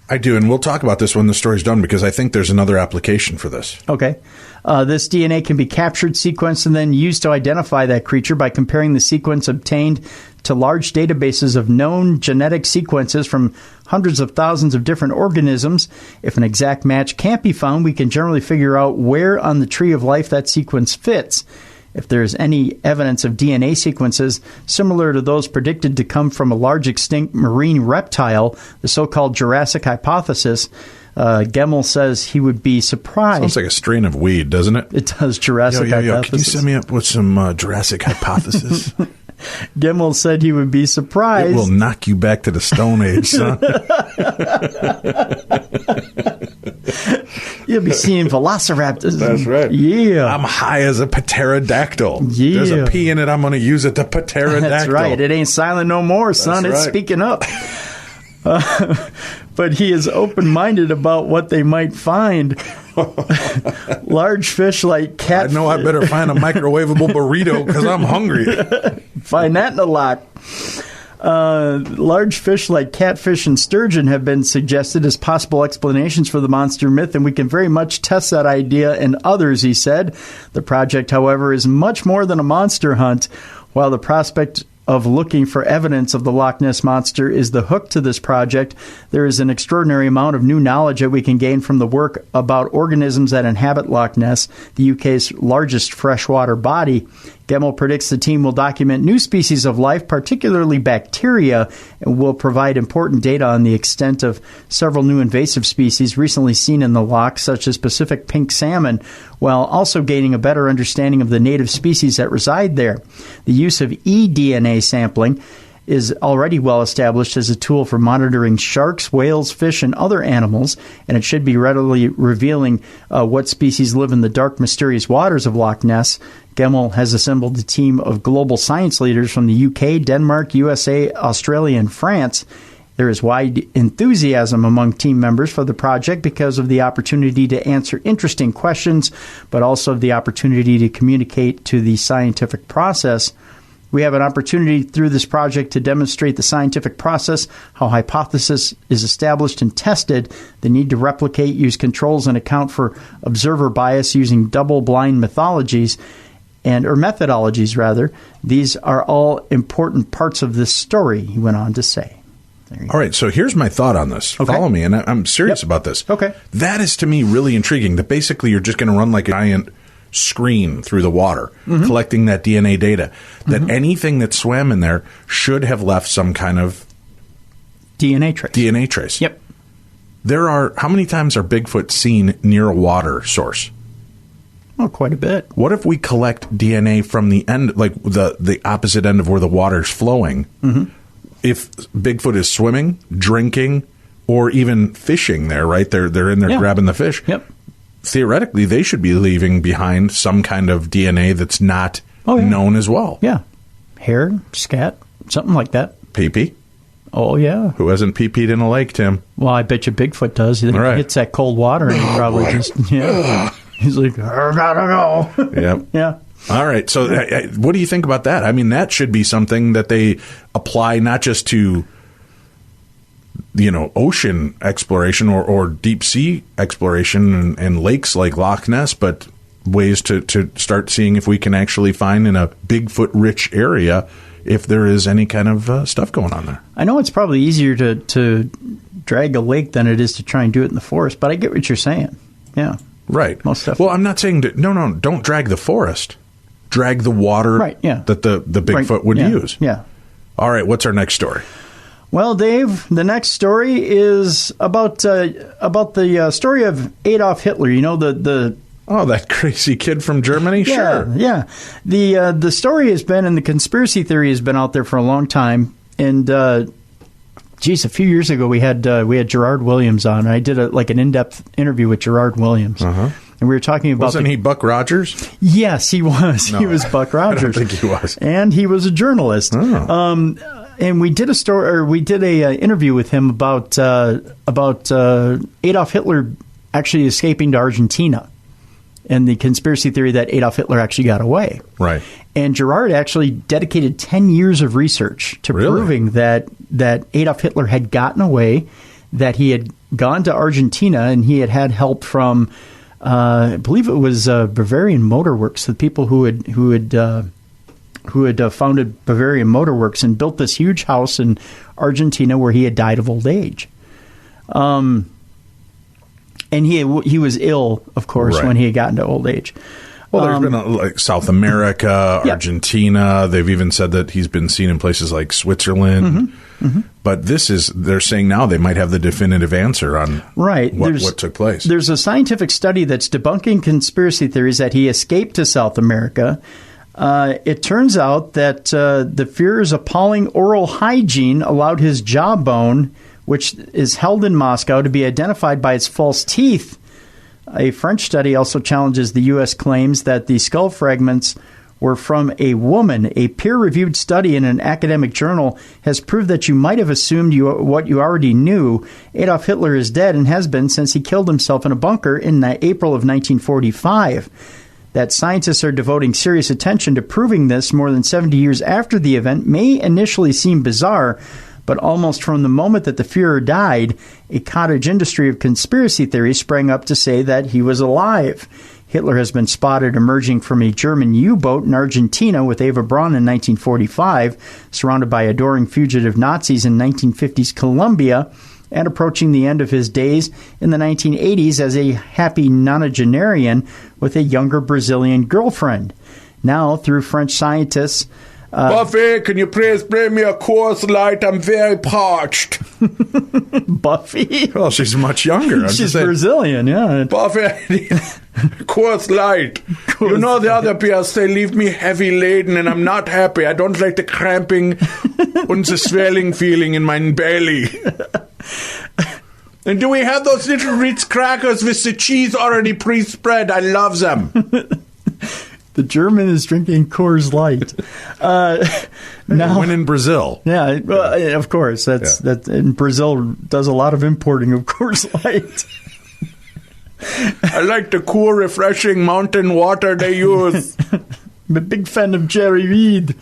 I do, and we'll talk about this when the story's done because I think there's another application for this. Okay. This DNA can be captured, sequenced, and then used to identify that creature by comparing the sequence obtained to large databases of known genetic sequences from hundreds of thousands of different organisms. If an exact match can't be found, we can generally figure out where on the tree of life that sequence fits. If there's any evidence of DNA sequences similar to those predicted to come from a large extinct marine reptile, the so-called Jurassic hypothesis, Gemmell says he would be surprised. Sounds like a strain of weed, doesn't it? It does, Jurassic hypothesis. Can you set me up with some Jurassic hypothesis? Gemmell said he would be surprised. It will knock you back to the Stone Age, son. You'll be seeing velociraptors. That's right. Yeah. I'm high as a pterodactyl. Yeah. There's a P in it. I'm going to use it to pterodactyl. That's right. It ain't silent no more, son. That's It's right. speaking up. But he is open-minded about what they might find. Large fish like catfish. I know I better find a microwavable burrito because I'm hungry. Find that in the loch. Large fish like catfish and sturgeon have been suggested as possible explanations for the monster myth, and we can very much test that idea and others, he said. The project, however, is much more than a monster hunt. While the prospect of looking for evidence of the Loch Ness Monster is the hook to this project, there is an extraordinary amount of new knowledge that we can gain from the work about organisms that inhabit Loch Ness, the UK's largest freshwater body. Gemmell predicts the team will document new species of life, particularly bacteria, and will provide important data on the extent of several new invasive species recently seen in the loch, such as Pacific pink salmon, while also gaining a better understanding of the native species that reside there. The use of eDNA sampling is already well established as a tool for monitoring sharks, whales, fish, and other animals, and it should be readily revealing what species live in the dark, mysterious waters of Loch Ness. Gemmell has assembled a team of global science leaders from the UK, Denmark, USA, Australia, and France. There is wide enthusiasm among team members for the project because of the opportunity to answer interesting questions, but also the opportunity to communicate to the scientific process. We have an opportunity through this project to demonstrate the scientific process, how hypothesis is established and tested, the need to replicate, use controls, and account for observer bias using double-blind methodologies. These are all important parts of this story, he went on to say. All right, so here's my thought on this. Okay. Follow me, and I'm serious about this. Okay. That is, to me, really intriguing, that basically you're just going to run like a giant screen through the water, collecting that DNA data, that anything that swam in there should have left some kind of DNA trace. Yep. How many times are Bigfoot seen near a water source? Oh, quite a bit. What if we collect DNA from the end, like the opposite end of where the water's flowing? If Bigfoot is swimming, drinking, or even fishing there, right? They're in there grabbing the fish. Yep. Theoretically, they should be leaving behind some kind of DNA that's not known as well. Yeah. Hair, scat, something like that. Pee-pee. Oh, yeah. Who hasn't pee-peed in a lake, Tim? Well, I bet you Bigfoot does. He hits that cold water and he probably just, he's like, I gotta go. Yep. Yeah. All right. So what do you think about that? I mean, that should be something that they apply not just to, ocean exploration or deep sea exploration and lakes like Loch Ness, but ways to start seeing if we can actually find in a Bigfoot-rich area if there is any kind of stuff going on there. I know it's probably easier to drag a lake than it is to try and do it in the forest, but I get what you're saying. Yeah. Right. Most stuff. Well, I'm not saying no, don't drag the forest. Drag the water that the Bigfoot would use. Yeah. All right, what's our next story? Well, Dave, the next story is about the story of Adolf Hitler. That crazy kid from Germany? Yeah, sure. Yeah. The story has been, and the conspiracy theory has been out there for a long time. And, a few years ago we had Gerard Williams on. I did an in-depth interview with Gerard Williams. And we were talking about... Wasn't he Buck Rogers? Yes, he was. No, he was Buck Rogers. I don't think he was. And he was a journalist. Oh. And we did a interview with him about Adolf Hitler actually escaping to Argentina, and the conspiracy theory that Adolf Hitler actually got away. Right. And Gerard actually dedicated 10 years of research to proving that Adolf Hitler had gotten away, that he had gone to Argentina, and he had help from, I believe it was Bavarian Motor Works, the people who had founded Bavarian Motor Works and built this huge house in Argentina where he had died of old age. And he was ill, of course, when he had gotten to old age. Well, there's been like South America, Argentina. They've even said that he's been seen in places like Switzerland. But they're saying now they might have the definitive answer on what took place. There's a scientific study that's debunking conspiracy theories that he escaped to South America. It turns out that the Führer's appalling oral hygiene allowed his jawbone, which is held in Moscow, to be identified by its false teeth. A French study also challenges the U.S. claims that the skull fragments were from a woman. A peer-reviewed study in an academic journal has proved that you might have assumed what you already knew. Adolf Hitler is dead and has been since he killed himself in a bunker in April of 1945. That scientists are devoting serious attention to proving this more than 70 years after the event may initially seem bizarre, but almost from the moment that the Führer died, a cottage industry of conspiracy theories sprang up to say that he was alive. Hitler has been spotted emerging from a German U-boat in Argentina with Eva Braun in 1945, surrounded by adoring fugitive Nazis in 1950s Colombia, and approaching the end of his days in the 1980s as a happy nonagenarian with a younger Brazilian girlfriend. Now, through French scientists... Buffy, can you please bring me a Coors Light? I'm very parched. Buffy? Well, she's much younger. She's Brazilian, yeah. Buffy, I need Coors Light. You know the other beers, they leave me heavy laden and I'm not happy. I don't like the cramping and the swelling feeling in my belly. And do we have those little Ritz crackers with the cheese already pre-spread? I love them. The German is drinking Coors Light. Now, when in Brazil. Yeah, well, of course. That and Brazil does a lot of importing of Coors Light. I like the cool, refreshing mountain water they use. I'm a big fan of Jerry Reed.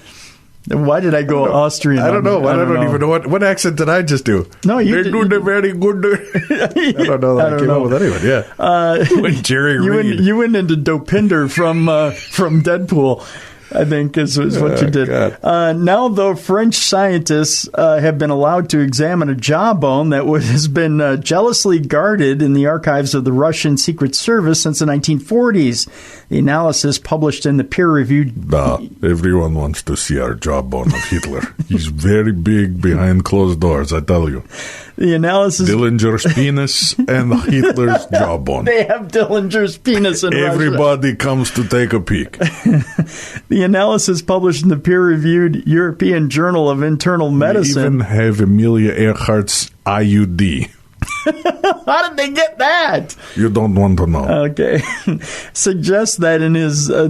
Why did I go Austrian? I don't know. I don't even know. What accent did I just do? No, you do the very good. I don't know that I came up with anyone. Yeah. Jerry Reed. You went into Dopinder from Deadpool, I think is what you did. Now, though, French scientists have been allowed to examine a jawbone that has been jealously guarded in the archives of the Russian Secret Service since the 1940s. The analysis published in the peer-reviewed... Everyone wants to see our jawbone of Hitler. He's very big behind closed doors, I tell you. The analysis... Dillinger's penis and Hitler's jawbone. They have Dillinger's penis in Everybody comes to take a peek. The analysis published in the peer-reviewed European Journal of Internal Medicine... We even have Amelia Earhart's IUD. How did they get that? You don't want to know. Okay. Suggests that in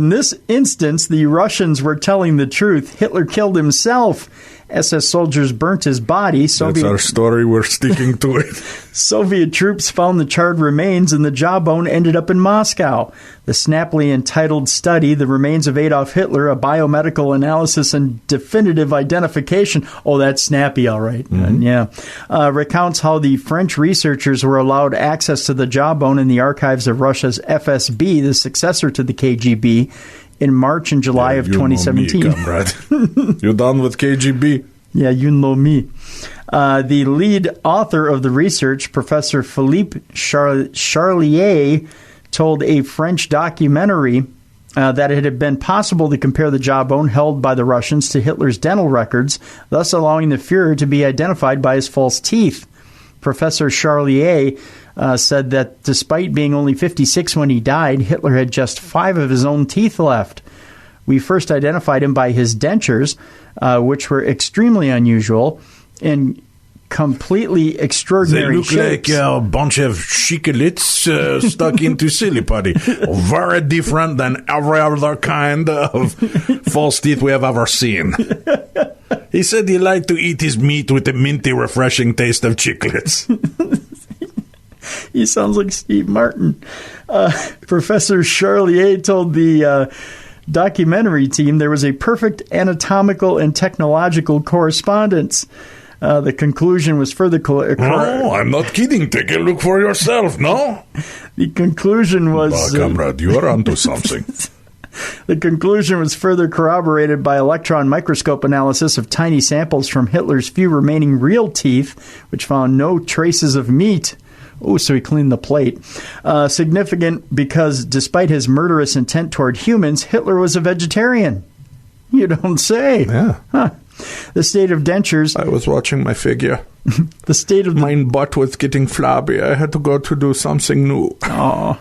this instance, the Russians were telling the truth. Hitler killed himself. SS soldiers burnt his body. That's our story. We're sticking to it. Soviet troops found the charred remains, and the jawbone ended up in Moscow. The snappily entitled study, The Remains of Adolf Hitler, a biomedical analysis and definitive identification. Oh, that's snappy, all right. Mm-hmm. Recounts how the French researchers were allowed access to the jawbone in the archives of Russia's FSB, the successor to the KGB, in March and July of 2017. Know me, comrade. You done with KGB? Yeah, you know me. The lead author of the research, Professor Philippe Charlier, told a French documentary that it had been possible to compare the jawbone held by the Russians to Hitler's dental records, thus allowing the Führer to be identified by his false teeth. Professor Charlier said that despite being only 56 when he died, Hitler had just 5 of his own teeth left. We first identified him by his dentures, which were extremely unusual and completely extraordinary shapes. They look like a bunch of chiclets stuck into silly putty. Very different than every other kind of false teeth we have ever seen. He said he liked to eat his meat with the minty, refreshing taste of chiclets. He sounds like Steve Martin. Professor Charlier told the documentary team there was a perfect anatomical and technological correspondence. The conclusion was further... No, I'm not kidding. Take a look for yourself, no? The conclusion was... comrade, you are onto something. The conclusion was further corroborated by electron microscope analysis of tiny samples from Hitler's few remaining real teeth, which found no traces of meat. Oh, so he cleaned the plate. Significant because despite his murderous intent toward humans, Hitler was a vegetarian. You don't say. Yeah. Huh. The state of dentures... I was watching my figure. The state of... My butt was getting flabby. I had to go to do something new. Oh.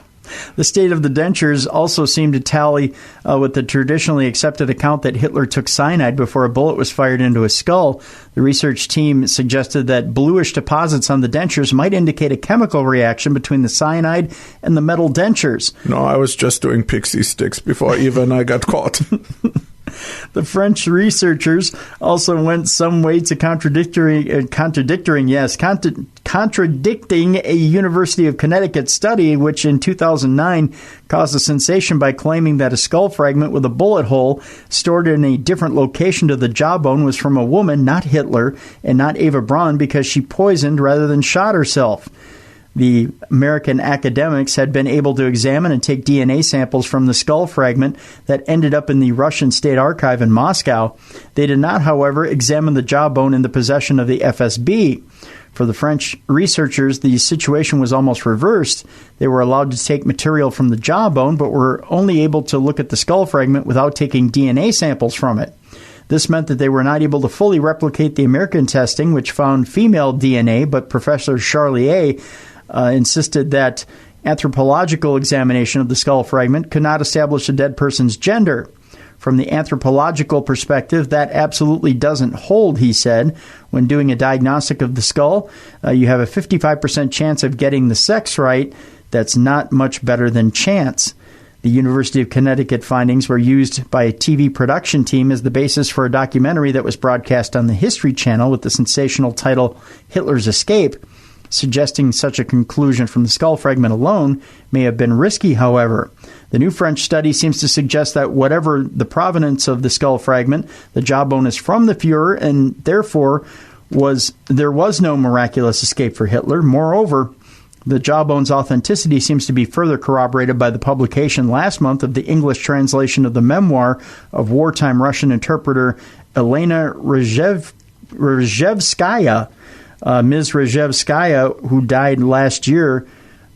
The state of the dentures also seemed to tally with the traditionally accepted account that Hitler took cyanide before a bullet was fired into his skull. The research team suggested that bluish deposits on the dentures might indicate a chemical reaction between the cyanide and the metal dentures. No, I was just doing pixie sticks before Eva and I got caught. The French researchers also went some way to contradicting a University of Connecticut study, which in 2009 caused a sensation by claiming that a skull fragment with a bullet hole stored in a different location to the jawbone was from a woman, not Hitler, and not Eva Braun, because she poisoned rather than shot herself. The American academics had been able to examine and take DNA samples from the skull fragment that ended up in the Russian State Archive in Moscow. They did not, however, examine the jawbone in the possession of the FSB. For the French researchers, the situation was almost reversed. They were allowed to take material from the jawbone, but were only able to look at the skull fragment without taking DNA samples from it. This meant that they were not able to fully replicate the American testing, which found female DNA, but Professor Charlier insisted that anthropological examination of the skull fragment could not establish a dead person's gender. From the anthropological perspective, that absolutely doesn't hold, he said. When doing a diagnostic of the skull, you have a 55% chance of getting the sex right. That's not much better than chance. The University of Connecticut findings were used by a TV production team as the basis for a documentary that was broadcast on the History Channel with the sensational title Hitler's Escape. Suggesting such a conclusion from the skull fragment alone may have been risky, however. The new French study seems to suggest that whatever the provenance of the skull fragment, the jawbone is from the Führer, and therefore there was no miraculous escape for Hitler. Moreover, the jawbone's authenticity seems to be further corroborated by the publication last month of the English translation of the memoir of wartime Russian interpreter Elena Rzhevskaya. Ms. Rzhevskaya, who died last year,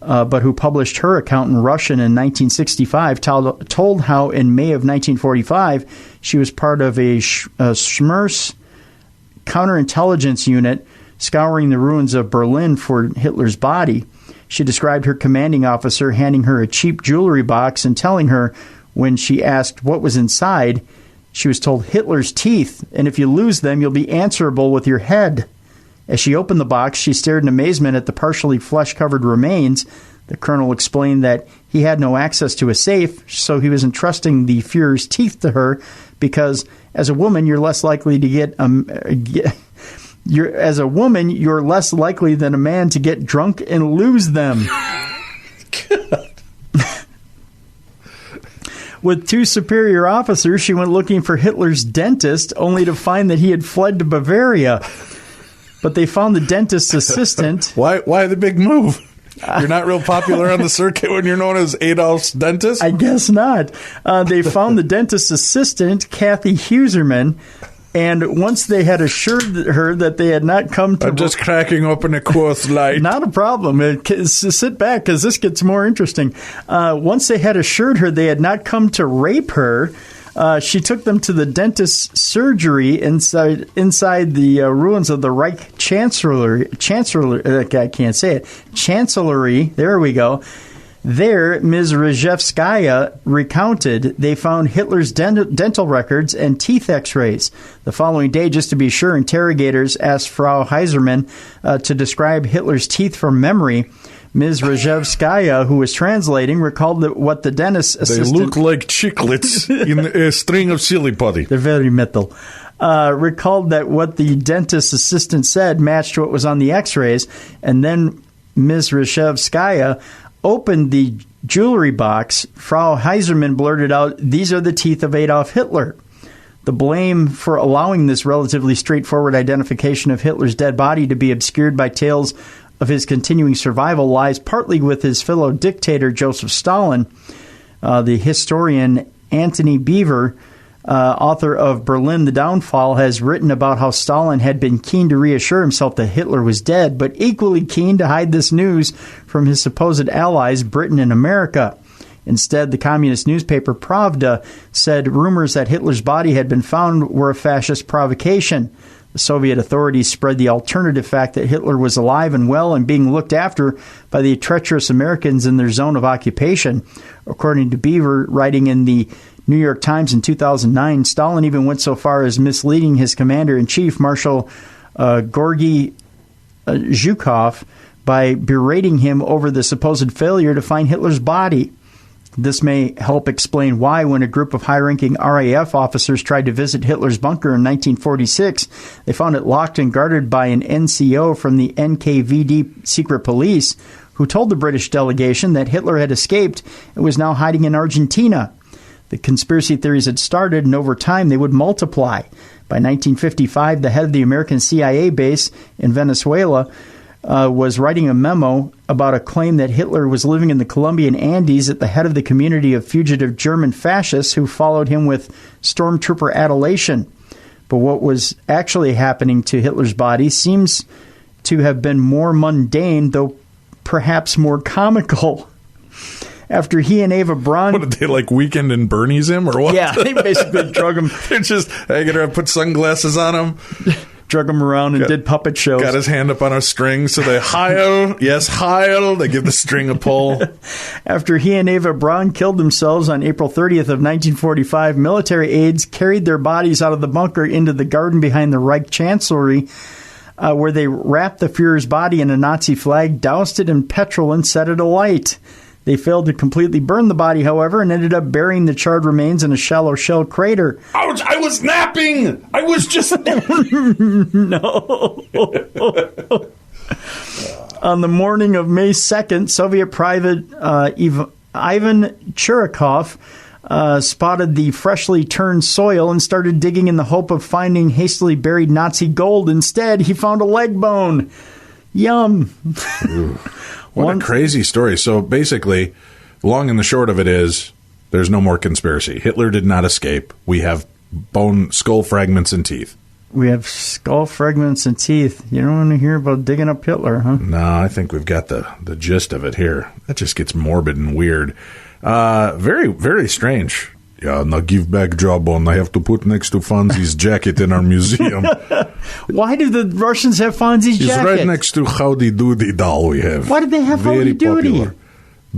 but who published her account in Russian in 1965, told how in May of 1945 she was part of a Schmerz counterintelligence unit scouring the ruins of Berlin for Hitler's body. She described her commanding officer handing her a cheap jewelry box and telling her when she asked what was inside, she was told Hitler's teeth, and if you lose them, you'll be answerable with your head. As she opened the box, she stared in amazement at the partially flesh-covered remains. The colonel explained that he had no access to a safe, so he was entrusting the Fuhrer's teeth to her because, as a woman, you're less likely to you're less likely than a man to get drunk and lose them. With two superior officers, she went looking for Hitler's dentist, only to find that he had fled to Bavaria. But they found the dentist's assistant. Why the big move? You're not real popular on the circuit when you're known as Adolf's dentist? I guess not. They found the dentist's assistant, Kathy Huserman, and once they had assured her that they had not come to... I'm just cracking open a Coors Light. Not a problem. Sit back, because this gets more interesting. Once they had assured her they had not come to rape her, she took them to the dentist's surgery inside the ruins of the Reich Chancellery. I can't say it. Chancellery. There we go. There, Ms. Rejevskaya recounted they found Hitler's dental records and teeth x-rays. The following day, just to be sure, interrogators asked Frau Heiserman to describe Hitler's teeth from memory. Ms. Rejevskaya, who was translating, recalled that what the dentist assistant... They look like chiclets in a string of silly putty. They're very metal. Recalled that what the dentist assistant said matched what was on the x-rays, and then Ms. Rejevskaya opened the jewelry box. Frau Heiserman blurted out, "These are the teeth of Adolf Hitler." The blame for allowing this relatively straightforward identification of Hitler's dead body to be obscured by tales of his continuing survival lies partly with his fellow dictator, Joseph Stalin. The historian Antony Beevor, author of Berlin, the Downfall, has written about how Stalin had been keen to reassure himself that Hitler was dead, but equally keen to hide this news from his supposed allies, Britain and America. Instead, the communist newspaper Pravda said rumors that Hitler's body had been found were a fascist provocation. The Soviet authorities spread the alternative fact that Hitler was alive and well and being looked after by the treacherous Americans in their zone of occupation. According to Beevor, writing in the New York Times in 2009, Stalin even went so far as misleading his commander-in-chief, Marshal Georgy Zhukov, by berating him over the supposed failure to find Hitler's body. This may help explain why, when a group of high-ranking RAF officers tried to visit Hitler's bunker in 1946, they found it locked and guarded by an NCO from the NKVD secret police, who told the British delegation that Hitler had escaped and was now hiding in Argentina. The conspiracy theories had started, and over time they would multiply. By 1955, the head of the American CIA base in Venezuela was writing a memo about a claim that Hitler was living in the Colombian Andes at the head of the community of fugitive German fascists who followed him with stormtrooper adulation. But what was actually happening to Hitler's body seems to have been more mundane, though perhaps more comical. After he and Eva Braun... What, did they, like, Weekend and Bernie's him, or what? Yeah, they basically drug him. They're just, I gotta put sunglasses on him. Drug him around and did puppet shows. Got his hand up on a string, so they Heil, yes, Heil. They give the string a pull. After he and Eva Braun killed themselves on April 30th of 1945, military aides carried their bodies out of the bunker into the garden behind the Reich Chancellery, where they wrapped the Fuhrer's body in a Nazi flag, doused it in petrol, and set it alight. They failed to completely burn the body, however, and ended up burying the charred remains in a shallow shell crater. Ouch! I was napping! I was just... No. On the morning of May 2nd, Soviet Private Ivan Churikov spotted the freshly turned soil and started digging in the hope of finding hastily buried Nazi gold. Instead, he found a leg bone. Yum. What a crazy story. So basically, long and the short of it is, there's no more conspiracy. Hitler did not escape. We have bone, skull fragments, and teeth. We have skull fragments and teeth. You don't want to hear about digging up Hitler, huh? No, I think we've got the gist of it here. That just gets morbid and weird. Very, very strange. Yeah, now give back jawbone. I have to put next to Fonzie's jacket in our museum. Why do the Russians have Fonzie's jacket? It's right next to Howdy Doody doll we have. Why did they have Howdy Doody? Popular.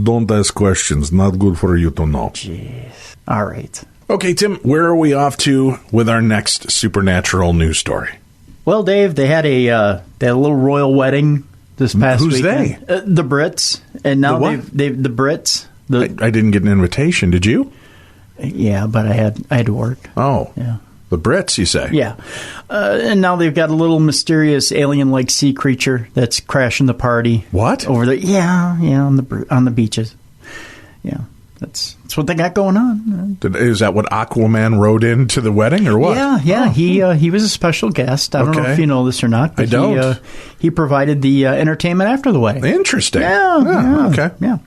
Don't ask questions. Not good for you to know. Jeez. All right. Okay, Tim, where are we off to with our next supernatural news story? Well, Dave, they had a little royal wedding this past weekend. Who's they? The Brits. And now the Brits. I didn't get an invitation. Did you? Yeah, but I had to work. Oh. Yeah. The Brits, you say? Yeah. And now they've got a little mysterious alien-like sea creature that's crashing the party. What? Over there. Yeah, on the beaches. Yeah. That's what they got going on. Is that what Aquaman rode into the wedding, or what? Yeah. Oh. He was a special guest. I don't know if you know this or not. But I don't. He provided the entertainment after the wedding. Interesting. Yeah. Okay. Yeah.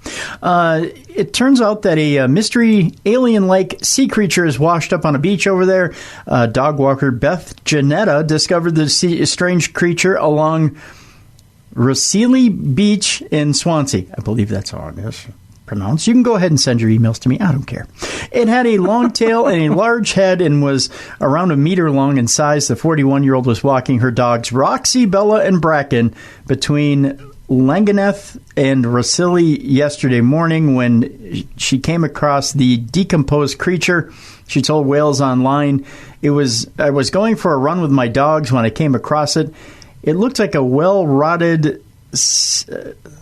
It turns out that a mystery alien-like sea creature is washed up on a beach over there. Dog walker Beth Janetta discovered the strange creature along Rossili Beach in Swansea. I believe that's how it is pronounced. You can go ahead and send your emails to me. I don't care. It had a long tail and a large head and was around a meter long in size. The 41-year-old was walking her dogs Roxy, Bella, and Bracken between Langaneth and Rossili yesterday morning when she came across the decomposed creature. She told Wales Online, I was going for a run with my dogs when I came across it. It looked like a well-rotted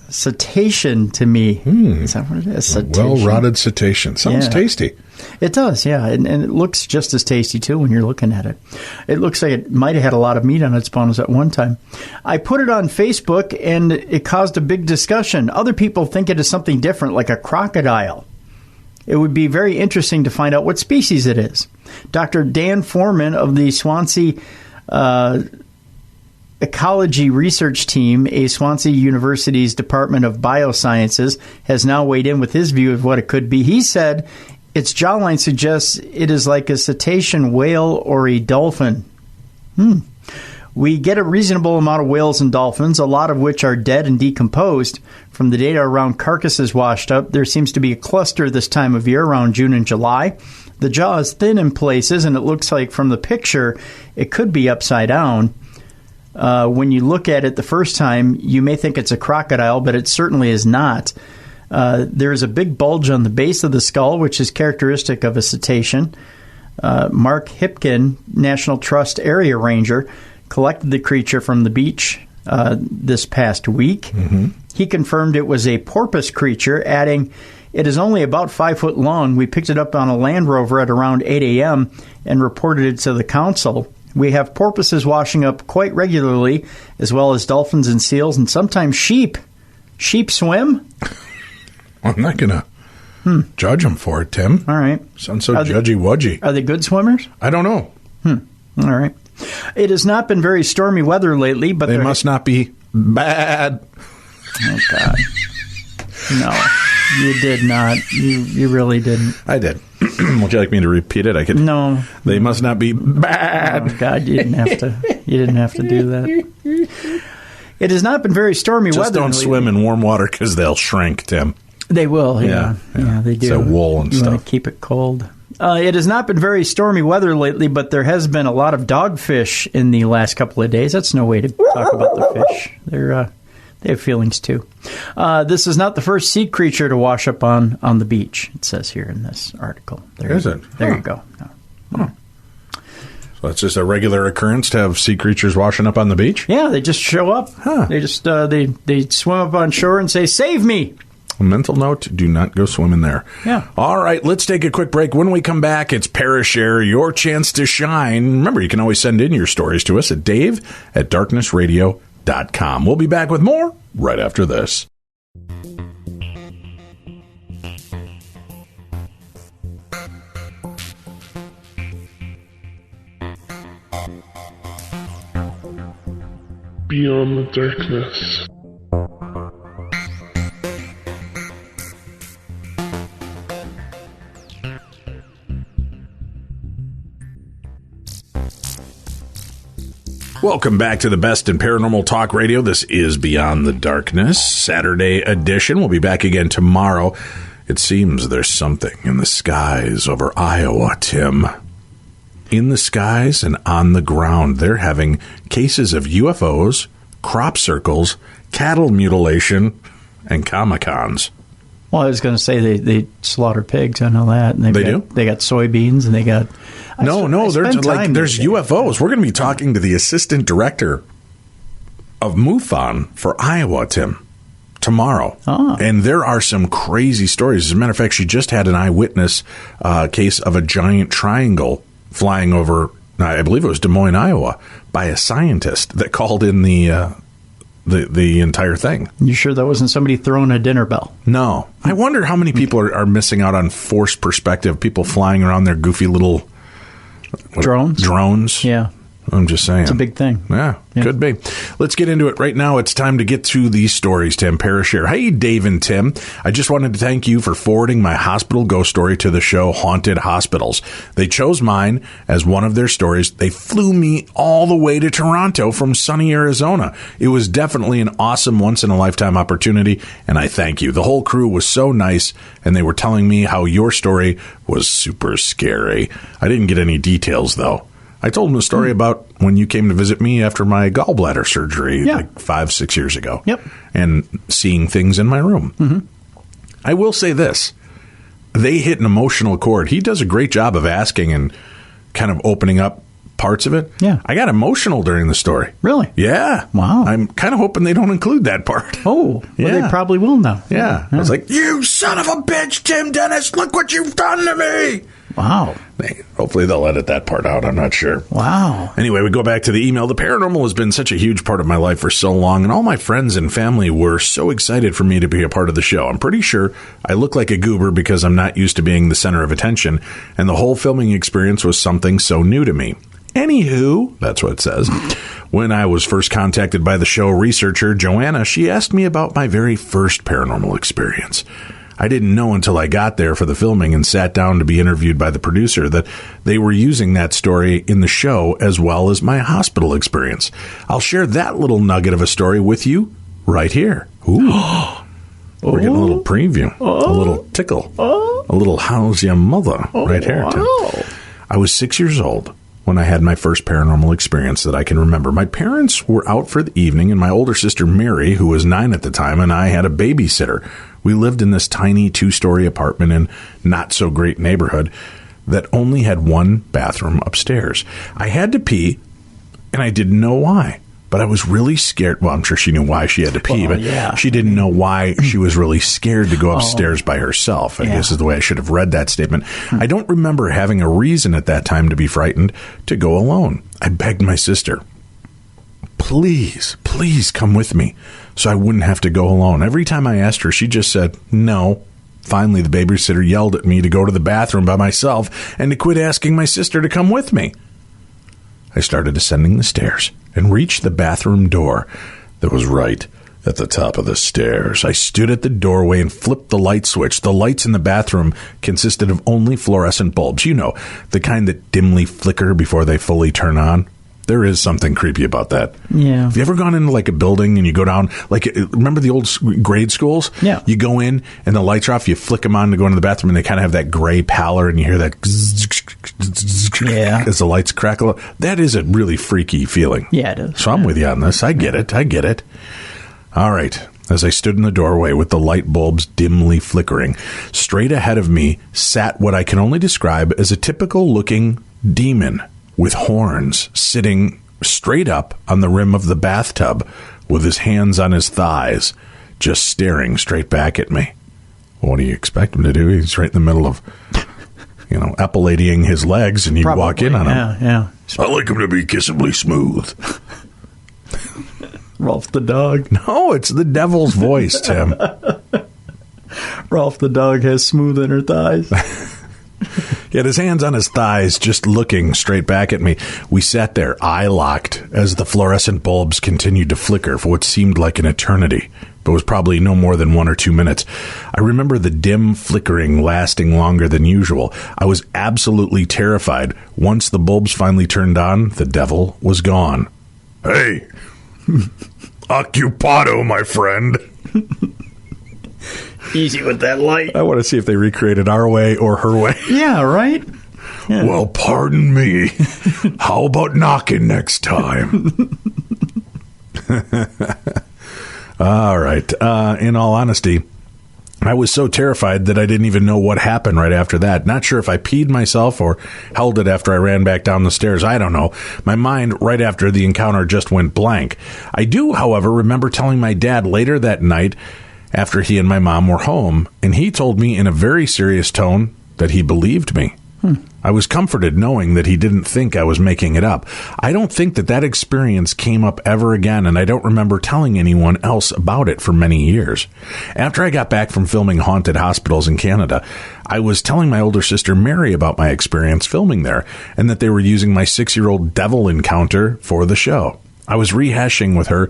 cetacean to me. Is that what it is? Cetacean. Well-rotted cetacean. Sounds tasty. It does, yeah. And it looks just as tasty, too, when you're looking at it. It looks like it might have had a lot of meat on its bones at one time. I put it on Facebook, and it caused a big discussion. Other people think it is something different, like a crocodile. It would be very interesting to find out what species it is. Dr. Dan Foreman of the Swansea Ecology Research Team, a Swansea University's Department of Biosciences, has now weighed in with his view of what it could be. He said its jawline suggests it is like a cetacean whale or a dolphin. We get a reasonable amount of whales and dolphins, a lot of which are dead and decomposed. From the data around carcasses washed up, there seems to be a cluster this time of year around June and July. The jaw is thin in places, and it looks like from the picture it could be upside down. When you look at it the first time, you may think it's a crocodile, but it certainly is not. There is a big bulge on the base of the skull, which is characteristic of a cetacean. Mark Hipkin, National Trust Area Ranger, collected the creature from the beach this past week. Mm-hmm. He confirmed it was a porpoise creature, adding, "It is only about 5 foot long. We picked it up on a Land Rover at around 8 a.m. and reported it to the council. We have porpoises washing up quite regularly, as well as dolphins and seals, and sometimes sheep. Sheep swim?" I'm not going to judge them for it, Tim. All right. Sounds so judgy-wudgy. Are they good swimmers? I don't know. All right. It has not been very stormy weather lately, but they must not be bad. Oh, God. No, you did not. You really didn't. I did. Would you like me to repeat it? I could. No. They must not be bad. Oh, God, you didn't have to. You didn't have to do that. It has not been very stormy weather. Just don't swim in warm water because they'll shrink, Tim. They will. Yeah, they do. So wool and you stuff. Want to keep it cold. It has not been very stormy weather lately, but there has been a lot of dogfish in the last couple of days. That's no way to talk about the fish. They have feelings, too. This is not the first sea creature to wash up on the beach, it says here in this article. Is it? There you go. No. So it's just a regular occurrence to have sea creatures washing up on the beach? Yeah, they just show up. They just they swim up on shore and say, "Save me." A mental note, do not go swimming there. Yeah. All right, let's take a quick break. When we come back, it's ParaShare, your chance to shine. Remember, you can always send in your stories to us at dave@darknessradio.com. We'll be back with more right after this. Beyond the darkness. Welcome back to the best in paranormal talk radio. This is Beyond the Darkness, Saturday edition. We'll be back again tomorrow. It seems there's something in the skies over Iowa, Tim. In the skies and on the ground, they're having cases of UFOs, crop circles, cattle mutilation, and Comic-Cons. Well, I was going to say they slaughter pigs. I know that. And They do? They got soybeans, and they got... There's UFOs. We're going to be talking to the assistant director of MUFON for Iowa, Tim, tomorrow. Oh. And there are some crazy stories. As a matter of fact, she just had an eyewitness case of a giant triangle flying over, I believe it was Des Moines, Iowa, by a scientist that called in the entire thing. You sure that wasn't somebody throwing a dinner bell? No. I wonder how many people are missing out on forced perspective, people flying around their goofy little... Drones? Yeah. I'm just saying. It's a big thing. Yeah, could be. Let's get into it right now. It's time to get to these stories, Tim. ParaShare. Hey, Dave and Tim. I just wanted to thank you for forwarding my hospital ghost story to the show Haunted Hospitals. They chose mine as one of their stories. They flew me all the way to Toronto from sunny Arizona. It was definitely an awesome once-in-a-lifetime opportunity, and I thank you. The whole crew was so nice, and they were telling me how your story was super scary. I didn't get any details, though. I told him a story about when you came to visit me after my gallbladder surgery like 5-6 years ago. Yep. And seeing things in my room. Mm-hmm. I will say this. They hit an emotional chord. He does a great job of asking and kind of opening up parts of it. Yeah. I got emotional during the story. Really? Yeah. Wow. I'm kind of hoping they don't include that part. Oh, well, they probably will now. Yeah. I was like, you son of a bitch, Tim Dennis, look what you've done to me. Wow. Hopefully they'll edit that part out. I'm not sure. Wow. Anyway, we go back to the email. The paranormal has been such a huge part of my life for so long, and all my friends and family were so excited for me to be a part of the show. I'm pretty sure I look like a goober because I'm not used to being the center of attention, and the whole filming experience was something so new to me. Anywho, that's what it says. When I was first contacted by the show researcher, Joanna, she asked me about my very first paranormal experience. I didn't know until I got there for the filming and sat down to be interviewed by the producer that they were using that story in the show as well as my hospital experience. I'll share that little nugget of a story with you right here. Ooh. We're getting a little preview, a little tickle, a little how's your mother right here, Tim. I was 6 years old when I had my first paranormal experience that I can remember. My parents were out for the evening, and my older sister Mary, who was 9 at the time, and I had a babysitter. We lived in this tiny 2-story apartment in not-so-great neighborhood that only had one bathroom upstairs. I had to pee, and I didn't know why. But I was really scared. Well, I'm sure she knew why she had to pee, but she didn't know why she was really scared to go upstairs by herself, I guess is the way I should have read that statement. I don't remember having a reason at that time to be frightened to go alone. I begged my sister, please come with me so I wouldn't have to go alone. Every time I asked her, she just said no. Finally, the babysitter yelled at me to go to the bathroom by myself and to quit asking my sister to come with me. I started ascending the stairs and reached the bathroom door that was right at the top of the stairs. I stood at the doorway and flipped the light switch. The lights in the bathroom consisted of only fluorescent bulbs. You know, the kind that dimly flicker before they fully turn on. There is something creepy about that. Yeah. Have you ever gone into like a building and you go down, like, remember the old grade schools? Yeah. You go in and the lights are off, you flick them on to go into the bathroom and they kind of have that gray pallor and you hear that as the lights crackle. That is a really freaky feeling. Yeah, it is. So I'm with you on this. I get it. All right. As I stood in the doorway with the light bulbs dimly flickering, straight ahead of me sat what I can only describe as a typical looking demon with horns, sitting straight up on the rim of the bathtub with his hands on his thighs, just staring straight back at me. What do you expect him to do? He's right in the middle of, epilating his legs, and you walk in on him. Yeah. I like him to be kissably smooth. Rolf the dog. No, it's the devil's voice, Tim. Rolf the dog has smooth inner thighs. He had his hands on his thighs, just looking straight back at me. We sat there, eye-locked, as the fluorescent bulbs continued to flicker for what seemed like an eternity, but was probably no more than 1 or 2 minutes. I remember the dim flickering lasting longer than usual. I was absolutely terrified. Once the bulbs finally turned on, the devil was gone. Hey, occupado, my friend. Easy with that light. I want to see if they recreated our way or her way. Yeah, right? Yeah. Well, pardon me. How about knocking next time? All right. In all honesty, I was so terrified that I didn't even know what happened right after that. Not sure if I peed myself or held it after I ran back down the stairs. I don't know. My mind right after the encounter just went blank. I do, however, remember telling my dad later that night after he and my mom were home, and he told me in a very serious tone that he believed me. I was comforted knowing that he didn't think I was making it up. I don't think that experience came up ever again, and I don't remember telling anyone else about it for many years. After I got back from filming haunted hospitals in Canada, I was telling my older sister Mary about my experience filming there, and that they were using my 6-year-old devil encounter for the show. I was rehashing with her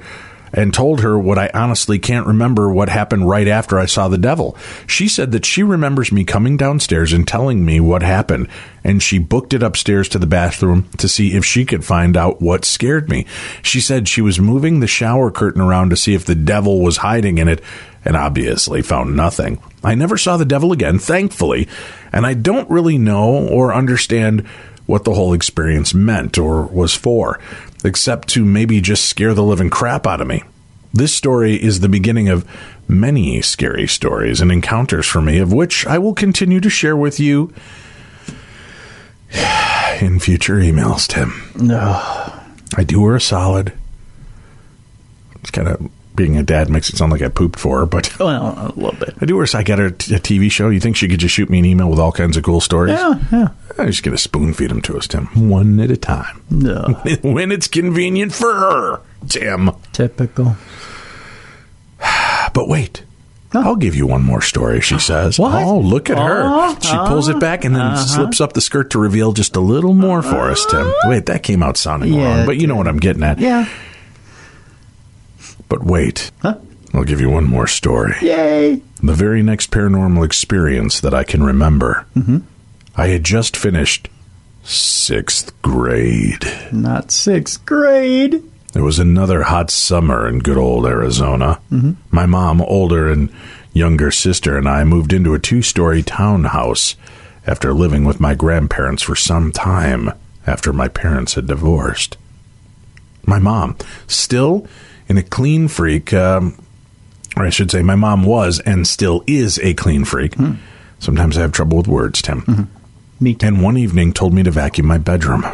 and told her what I honestly can't remember what happened right after I saw the devil. She said that she remembers me coming downstairs and telling me what happened, and she booked it upstairs to the bathroom to see if she could find out what scared me. She said she was moving the shower curtain around to see if the devil was hiding in it, and obviously found nothing. I never saw the devil again, thankfully, and I don't really know or understand what the whole experience meant or was for, except to maybe just scare the living crap out of me. This story is the beginning of many scary stories and encounters for me, of which I will continue to share with you in future emails, Tim. No. I do her a solid. It's kind of, being a dad makes it sound like I pooped for her, but Well, a little bit. I do her. I got her a TV show. You think she could just shoot me an email with all kinds of cool stories? Yeah. I just gonna spoon feed them to us, Tim, one at a time. No. When it's convenient for her, Tim. Typical. But wait, I'll give you one more story, she says. What? Oh, look at her. She pulls it back and then slips up the skirt to reveal just a little more for us, Tim. Wait, that came out sounding wrong, but you know what I'm getting at. Yeah. But wait, I'll give you one more story. Yay. The very next paranormal experience that I can remember. I had just finished 6th grade. Not 6th grade. It was another hot summer in good old Arizona. My mom, older and younger sister, and I moved into a 2-story townhouse after living with my grandparents for some time after my parents had divorced. My mom, still in a clean freak, or I should say my mom was and still is a clean freak. Sometimes I have trouble with words, Tim. Me too. And one evening told me to vacuum my bedroom.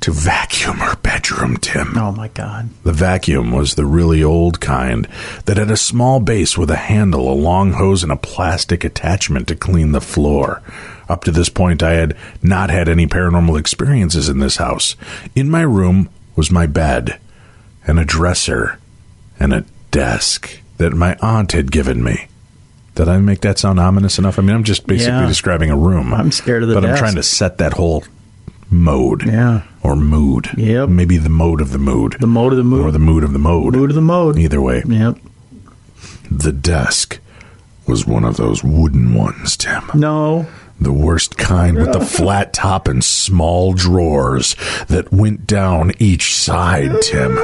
To vacuum her bedroom, Tim. Oh, my God. The vacuum was the really old kind that had a small base with a handle, a long hose, and a plastic attachment to clean the floor. Up to this point, I had not had any paranormal experiences in this house. In my room was my bed, and a dresser, and a desk that my aunt had given me. Did I make that sound ominous enough? I mean, I'm just basically describing a room. I'm scared of the desk. But I'm trying to set that whole mode. Yeah. Or mood. Yep. Maybe the mode of the mood. The mode of the mood. Or the mood of the mode. Mood of the mode. Either way. Yep. The desk was one of those wooden ones, Tim. No. The worst kind, with the flat top and small drawers that went down each side, Tim.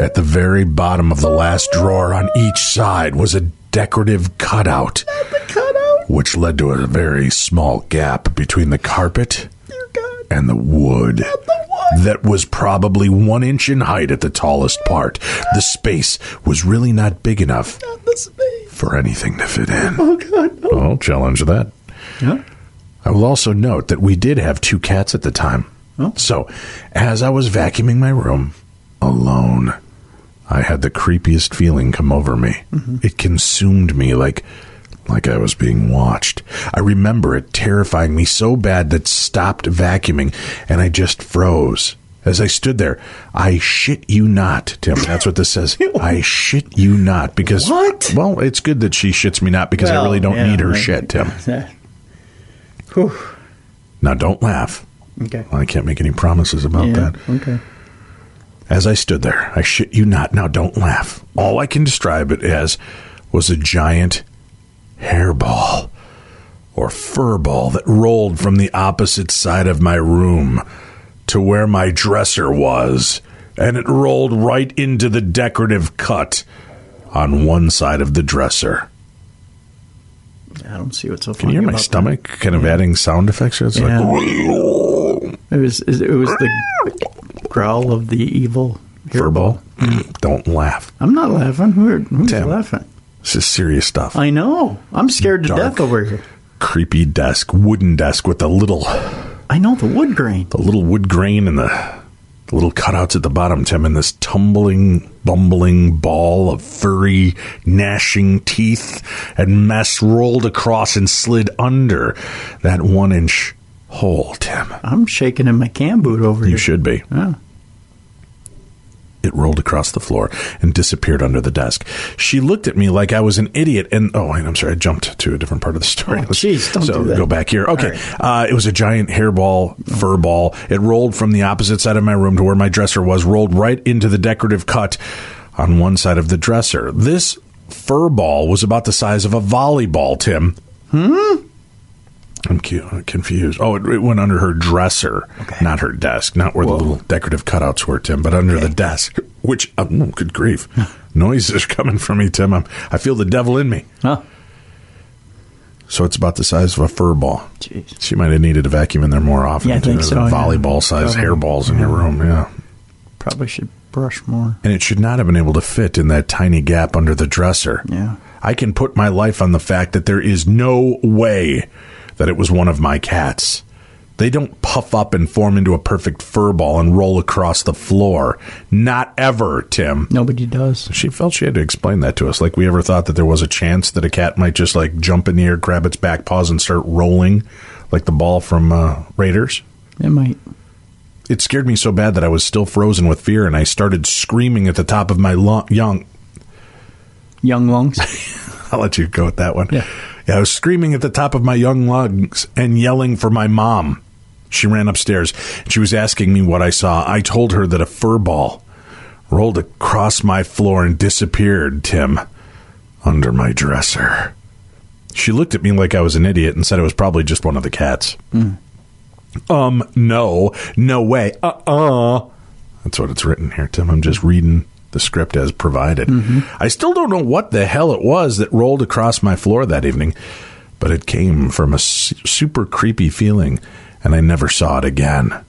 At the very bottom of the last drawer on each side was a decorative cutout, which led to a very small gap between the carpet and the wood. That was probably 1 inch in height at the tallest part. The space was really not big enough for anything to fit in. Oh, God. No. I'll challenge that. Yeah. I will also note that we did have 2 cats at the time. Oh. So, as I was vacuuming my room alone, I had the creepiest feeling come over me. It consumed me like I was being watched. I remember it terrifying me so bad that stopped vacuuming, and I just froze. As I stood there, I shit you not, Tim. That's what this says. I shit you not. Because, what? Well, it's good that she shits me not because I really don't need her shit, Tim. Now, don't laugh. Okay. I can't make any promises about that. Okay. As I stood there, I shit you not. Now, don't laugh. All I can describe it as was a giant hairball or fur ball that rolled from the opposite side of my room to where my dresser was and it rolled right into the decorative cut on one side of the dresser. I don't see what's so funny. Can you hear my stomach kind of adding sound effects? It's like, it was the growl of the evil furball. Don't laugh. I'm not laughing. Who's Tim, laughing? This is serious stuff. I know. I'm scared to death over here. Creepy desk, wooden desk with the little... I know, the wood grain. The little wood grain and the little cutouts at the bottom, Tim, and this tumbling, bumbling ball of furry, gnashing teeth and mess rolled across and slid under that 1-inch hole, Tim. I'm shaking in my cam boot over here. You should be. Yeah. It rolled across the floor and disappeared under the desk. She looked at me like I was an idiot. And, I'm sorry, I jumped to a different part of the story. Jeez, don't do that. Go back here. Okay. Right. It was a giant hairball, fur ball. It rolled from the opposite side of my room to where my dresser was, rolled right into the decorative cut on one side of the dresser. This fur ball was about the size of a volleyball, Tim. I'm confused. Oh, it went under her dresser, not her desk, not where the little decorative cutouts were, Tim, but under the desk, which, good grief. Noises are coming from me, Tim. I feel the devil in me. Huh. So it's about the size of a fur ball. Jeez. She might have needed a vacuum in there more often. Yeah, I think so. Volleyball-sized hairballs in your room, yeah. Probably should brush more. And it should not have been able to fit in that tiny gap under the dresser. Yeah. I can put my life on the fact that there is no way that it was one of my cats. They don't puff up and form into a perfect fur ball and roll across the floor. Not ever, Tim. Nobody does. She felt she had to explain that to us. Like we ever thought that there was a chance that a cat might just like jump in the air, grab its back paws, and start rolling like the ball from Raiders. It might. It scared me so bad that I was still frozen with fear, and I started screaming at the top of my young lungs. I'll let you go with that one. Yeah, I was screaming at the top of my young lungs and yelling for my mom. She ran upstairs. She was asking me what I saw. I told her that a fur ball rolled across my floor and disappeared, Tim, under my dresser. She looked at me like I was an idiot and said it was probably just one of the cats. No way. That's what it's written here, Tim. I'm just reading the script as provided. I still don't know what the hell it was that rolled across my floor that evening, but it came from a super creepy feeling, and I never saw it again.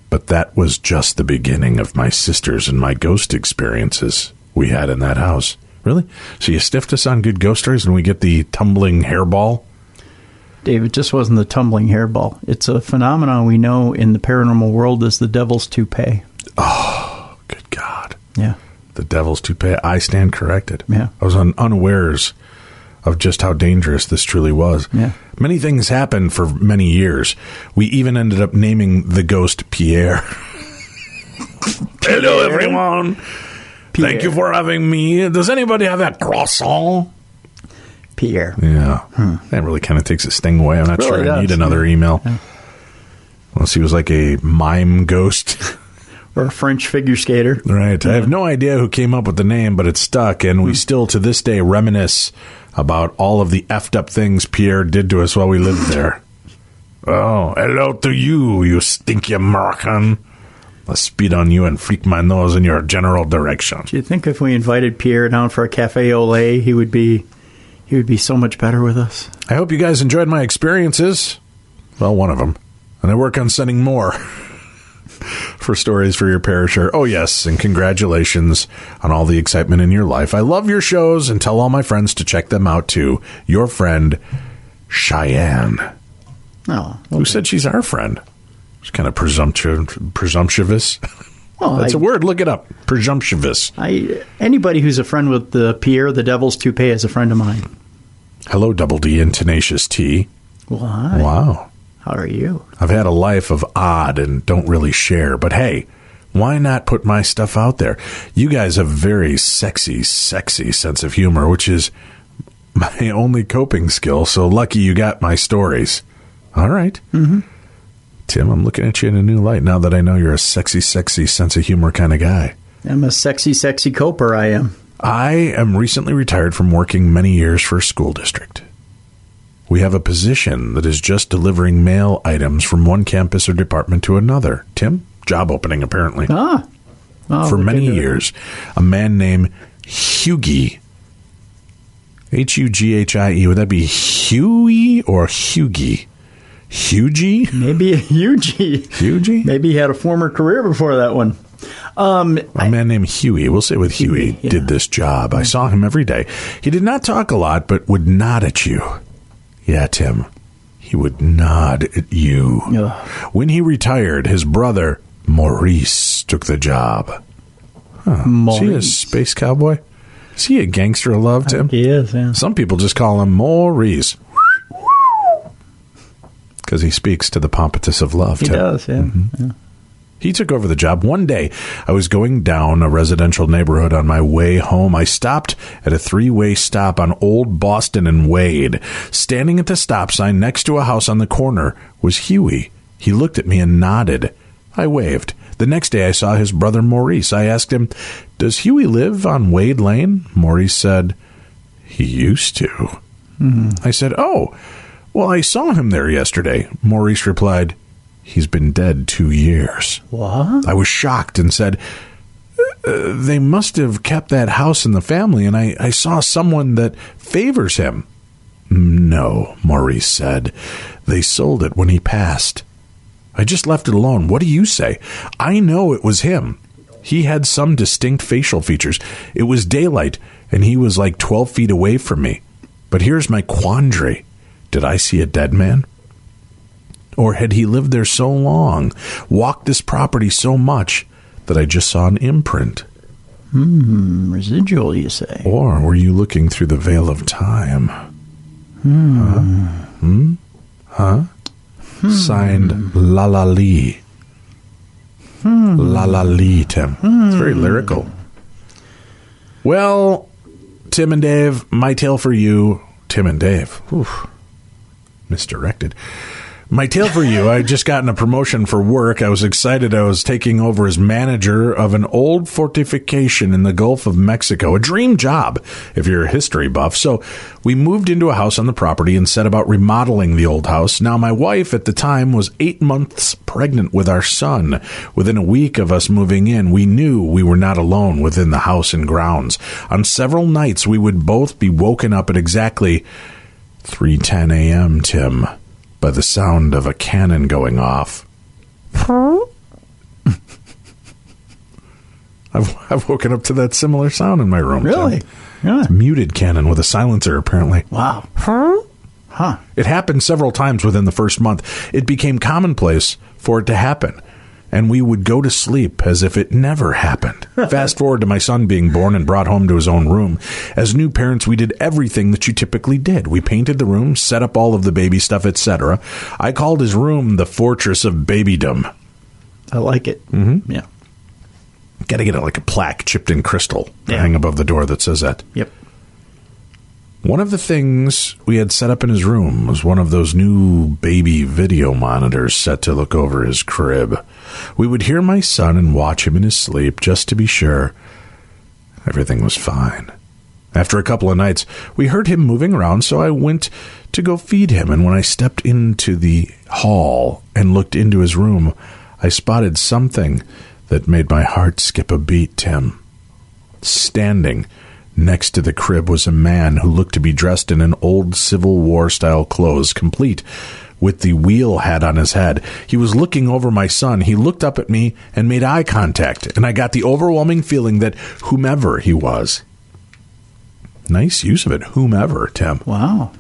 But that was just the beginning of my sisters and my ghost experiences we had in that house. Really? So you stiffed us on good ghost stories and we get the tumbling hairball? Dave, it just wasn't the tumbling hairball. It's a phenomenon we know in the paranormal world as the devil's toupee. Oh, good God. Yeah. The devil's toupee. I stand corrected. Yeah. I was unawares of just how dangerous this truly was. Yeah. Many things happened for many years. We even ended up naming the ghost Pierre. Hello, everyone. Pierre. Thank you for having me. Does anybody have that croissant? Pierre. Yeah. That really kind of takes a sting away. I'm not really sure I need another email. Yeah. Unless he was like a mime ghost. Or a French figure skater. Right. I have no idea who came up with the name, but it stuck, and we still to this day reminisce about all of the effed up things Pierre did to us while we lived there. Oh, hello to you, you stinky American. I'll spit on you and flick my nose in your general direction. Do you think if we invited Pierre down for a cafe au lait, he would be so much better with us? I hope you guys enjoyed my experiences. Well, one of them. And I work on sending more for stories for your ParaShare. Oh, yes, and congratulations on all the excitement in your life. I love your shows, and tell all my friends to check them out, too. Your friend, Cheyenne. Oh, okay. Who said she's our friend? It's kind of presumptuous. Well, That's a word. Look it up. Presumptuous. Anybody who's a friend with the Pierre, the devil's toupee, is a friend of mine. Hello, Double D and Tenacious T. Well, hi. Wow. How are you? I've had a life of odd and don't really share, but hey, why not put my stuff out there? You guys have very sexy sense of humor, which is my only coping skill, so lucky you got my stories. All right. Mm-hmm. Tim, I'm looking at you in a new light now that I know you're a sexy sense of humor kind of guy. I'm a sexy coper, I am. I am recently retired from working many years for a school district. We have a position that is just delivering mail items from one campus or department to another. Tim, job opening, apparently. Oh, for many years, a man named Hughie, Hughie. Would that be Huey or Hughie? Hughie? Maybe a Hughie. Hughie? Maybe he had a former career before that one. A man named Huey, we'll say with Huey, did this job. I saw him every day. He did not talk a lot, but would nod at you. Yeah, Tim. He would nod at you. Ugh. When he retired, his brother, Maurice, took the job. Is he a space cowboy? Is he a gangster of love, Tim? He is, yeah. Some people just call him Maurice. Because he speaks to the pompatus of love, Tim. He does, yeah. Mm-hmm. Yeah. He took over the job. One day, I was going down a residential neighborhood on my way home. I stopped at a 3-way stop on Old Boston and Wade. Standing at the stop sign next to a house on the corner was Huey. He looked at me and nodded. I waved. The next day, I saw his brother Maurice. I asked him, "Does Huey live on Wade Lane?" Maurice said, "He used to." Mm-hmm. I said, "Oh, well, I saw him there yesterday." Maurice replied, "He's been dead 2 years." What? I was shocked and said, "They must have kept that house in the family, and I saw someone that favors him." "No," Maurice said. "They sold it when he passed. I just left it alone. What do you say? I know it was him. He had some distinct facial features. It was daylight, and he was like 12 feet away from me. But here's my quandary. Did I see a dead man? Or had he lived there so long, walked this property so much, that I just saw an imprint?" Residual, you say? Or were you looking through the veil of time? Huh? Signed, Lala Lee. Lala Lee, Tim. It's very lyrical. Well, Tim and Dave, my tale for you. Tim and Dave. Oof. Misdirected. My tale for you, I had just gotten a promotion for work. I was excited. I was taking over as manager of an old fortification in the Gulf of Mexico. A dream job, if you're a history buff. So we moved into a house on the property and set about remodeling the old house. Now, my wife at the time was 8 months pregnant with our son. Within a week of us moving in, we knew we were not alone within the house and grounds. On several nights, we would both be woken up at exactly 3:10 a.m., Tim, by the sound of a cannon going off. I've woken up to that similar sound in my room. Really? Yeah. It's a muted cannon with a silencer, apparently. Wow. Huh. It happened several times within the first month. It became commonplace for it to happen, and we would go to sleep as if it never happened. Fast forward to my son being born and brought home to his own room. As new parents, we did everything that you typically did. We painted the room, set up all of the baby stuff, etc. I called his room the Fortress of Babydom. I like it. Mm-hmm. Yeah. Got to get it like a plaque chipped in crystal to hang above the door that says that. Yep. One of the things we had set up in his room was one of those new baby video monitors set to look over his crib. We would hear my son and watch him in his sleep just to be sure everything was fine. After a couple of nights, we heard him moving around, so I went to go feed him, and when I stepped into the hall and looked into his room, I spotted something that made my heart skip a beat, Tim. Standing next to the crib was a man who looked to be dressed in an old Civil War-style clothes, complete with the wheel hat on his head. He was looking over my son. He looked up at me and made eye contact, and I got the overwhelming feeling that whomever he was. Nice use of it, whomever, Tim. Wow.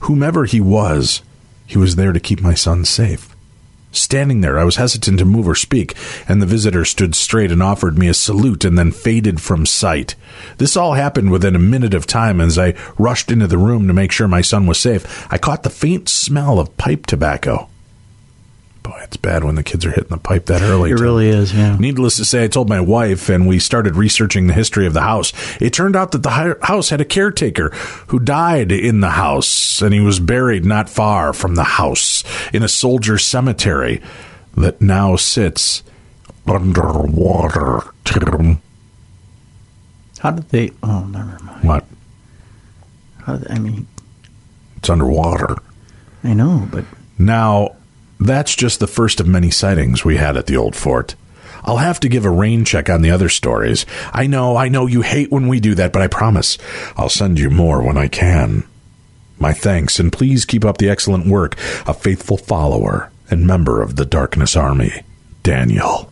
Whomever he was there to keep my son safe. Standing there, I was hesitant to move or speak, and the visitor stood straight and offered me a salute and then faded from sight. This all happened within a minute of time. As I rushed into the room to make sure my son was safe, I caught the faint smell of pipe tobacco. Boy, it's bad when the kids are hitting the pipe that early. It really is, yeah. Needless to say, I told my wife, and we started researching the history of the house. It turned out that the house had a caretaker who died in the house, and he was buried not far from the house in a soldier cemetery that now sits underwater. How did they... Oh, never mind. What? How did, I mean... It's underwater. I know, but... Now, that's just the first of many sightings we had at the old fort. I'll have to give a rain check on the other stories. I know you hate when we do that, but I promise I'll send you more when I can. My thanks, and please keep up the excellent work. A faithful follower and member of the Darkness Army, Daniel.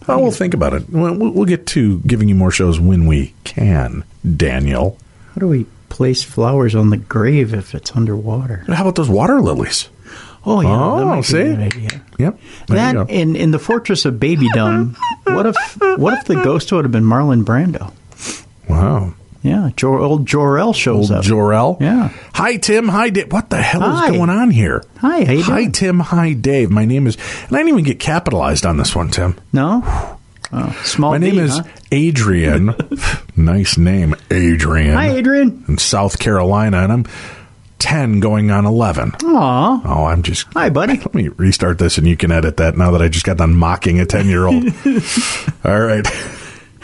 Oh, we'll think about it. We'll get to giving you more shows when we can, Daniel. How do we place flowers on the grave if it's underwater? How about those water lilies? Oh, yeah. That might see? be a good idea. Yep. That, in the Fortress of Babydom, what if the ghost would have been Marlon Brando? Wow. Yeah, old Jor-El shows up. Jor-El? Yeah. Hi, Tim. Hi, Dave. What the hell is going on here? Hi, how you doing? Hi, Tim. Hi, Dave. My name is... And I didn't even get capitalized on this one, Tim. No? Oh, small My name is Adrian. Nice name, Adrian. Hi, Adrian. In South Carolina, and I'm 10 going on 11. Aw. Oh, I'm just... Hi, buddy. Let me restart this, and you can edit that now that I just got done mocking a 10-year-old. All right.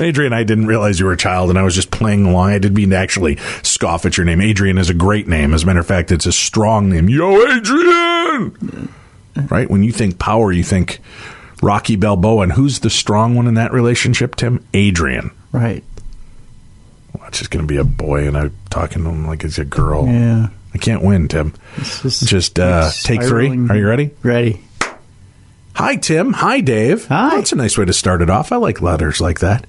Adrian, I didn't realize you were a child, and I was just playing along. I didn't mean to actually scoff at your name. Adrian is a great name. As a matter of fact, it's a strong name. Yo, Adrian! Right? When you think power, you think Rocky Balboa. And who's the strong one in that relationship, Tim? Adrian. Right. Well, it's just going to be a boy, and I'm talking to him like it's a girl. Yeah. I can't win, Tim. Just take three. Are you ready? Ready. Hi, Tim. Hi, Dave. Hi. Oh, that's a nice way to start it off. I like letters like that.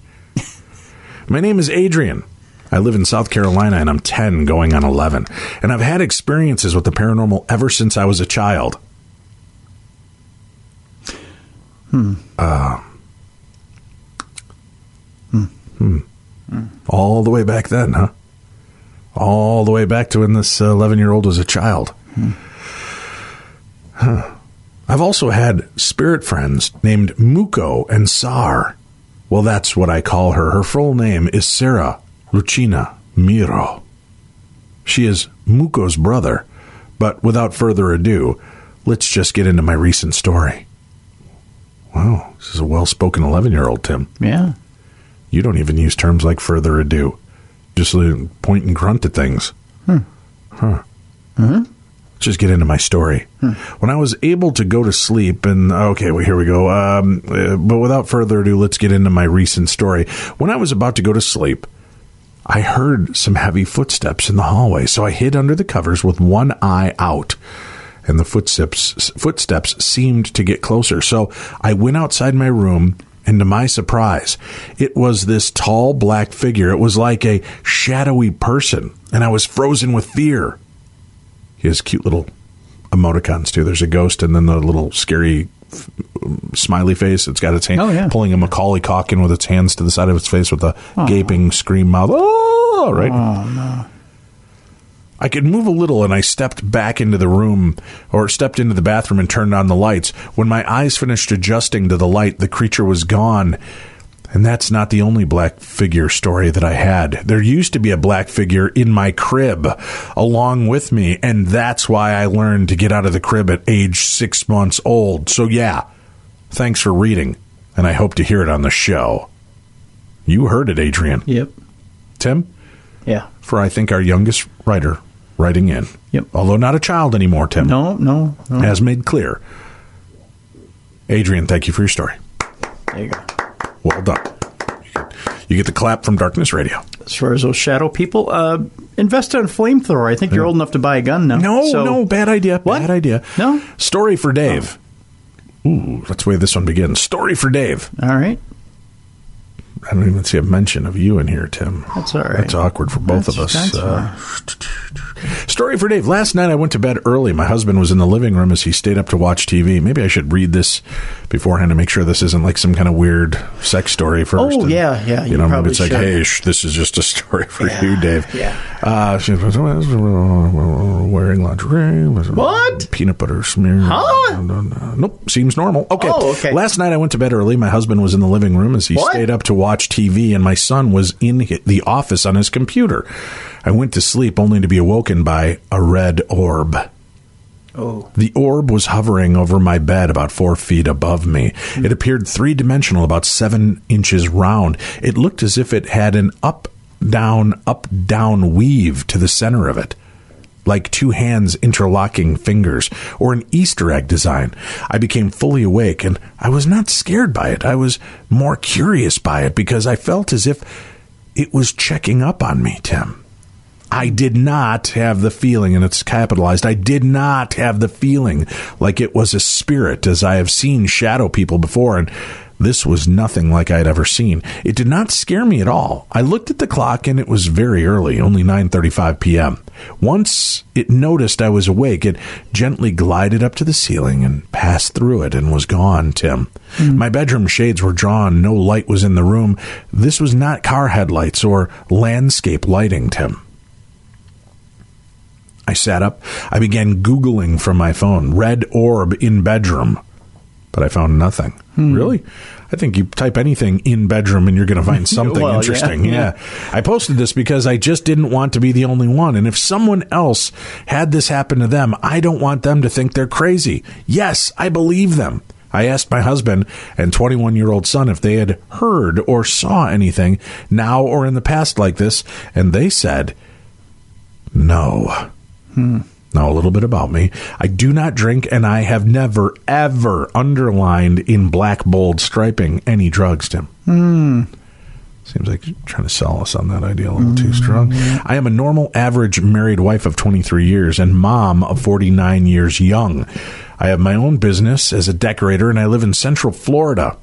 My name is Adrian. I live in South Carolina, and I'm 10 going on 11. And I've had experiences with the paranormal ever since I was a child. All the way back then, huh? All the way back to when this 11-year-old was a child. I've also had spirit friends named Muko and Sar. Well, that's what I call her. Her full name is Sarah Lucina Miro. She is Muko's brother. But without further ado, let's just get into my recent story. Wow, this is a well-spoken 11-year-old, Tim. Yeah. You don't even use terms like further ado. Just point and grunt at things. Let's just get into my story. When I was able to go to sleep, and okay, well, here we go. But without further ado, let's get into my recent story. When I was about to go to sleep, I heard some heavy footsteps in the hallway, so I hid under the covers with one eye out. And the footsteps seemed to get closer. So I went outside my room, and to my surprise, it was this tall black figure. It was like a shadowy person, and I was frozen with fear. He has cute little emoticons, too. There's a ghost and then the little scary smiley face. It's got its hand pulling a Macaulay Culkin with its hands to the side of its face with a gaping scream mouth. Oh, right. Oh, no. I could move a little, and I stepped back into the room, or stepped into the bathroom and turned on the lights. When my eyes finished adjusting to the light, the creature was gone. And that's not the only black figure story that I had. There used to be a black figure in my crib along with me, and that's why I learned to get out of the crib at age 6 months old. So yeah, thanks for reading, and I hope to hear it on the show. You heard it, Adrian. Yep. Tim? Yeah. For, I think, our youngest writer writing in. Yep. Although not a child anymore, Tim. No. As made clear. Adrian, thank you for your story. There you go. Well done. You get the clap from Darkness Radio. As far as those shadow people, invest in a flamethrower. I think you're old enough to buy a gun now. No, bad idea. What? Bad idea. No? Story for Dave. Ooh, that's the way this one begins. Story for Dave. All right. I don't even see a mention of you in here, Tim. That's all right. That's awkward for both of us. That's Story for Dave. Last night I went to bed early. My husband was in the living room as he stayed up to watch TV. Maybe I should read this beforehand to make sure this isn't like some kind of weird sex story first. Oh, yeah. You know, maybe it's like, hey, this is just a story for you, Dave. Yeah. She was wearing lingerie. What? Peanut butter smear. Huh? Nope. Seems normal. Okay. Oh, okay. Last night I went to bed early. My husband was in the living room as he stayed up to watch TV, and my son was in the office on his computer. I went to sleep only to be awoken by a red orb. Oh. The orb was hovering over my bed about 4 feet above me. It appeared three-dimensional, about 7 inches round. It looked as if it had an up-down weave to the center of it. like two hands interlocking fingers, or an Easter egg design. I became fully awake, and I was not scared by it. I was more curious by it because I felt as if it was checking up on me, Tim. I did not have the feeling, and it's capitalized, I did not have the feeling like it was a spirit, as I have seen shadow people before, and this was nothing like I had ever seen. It did not scare me at all. I looked at the clock, and it was very early, only 9:35 p.m. Once it noticed I was awake, it gently glided up to the ceiling and passed through it and was gone, Tim. My bedroom shades were drawn. No light was in the room. This was not car headlights or landscape lighting, Tim. I sat up. I began Googling from my phone, red orb in bedroom, but I found nothing. Really? I think you type anything in bedroom and you're going to find something interesting. Yeah. I posted this because I just didn't want to be the only one. And if someone else had this happen to them, I don't want them to think they're crazy. Yes, I believe them. I asked my husband and 21-year-old son if they had heard or saw anything now or in the past like this, and they said no. Now, a little bit about me. I do not drink, and I have never, ever underlined in black bold striping any drugs, Tim. Seems like you're trying to sell us on that idea a little too strong. I am a normal, average married wife of 23 years and mom of 49 years young. I have my own business as a decorator, and I live in Central Florida.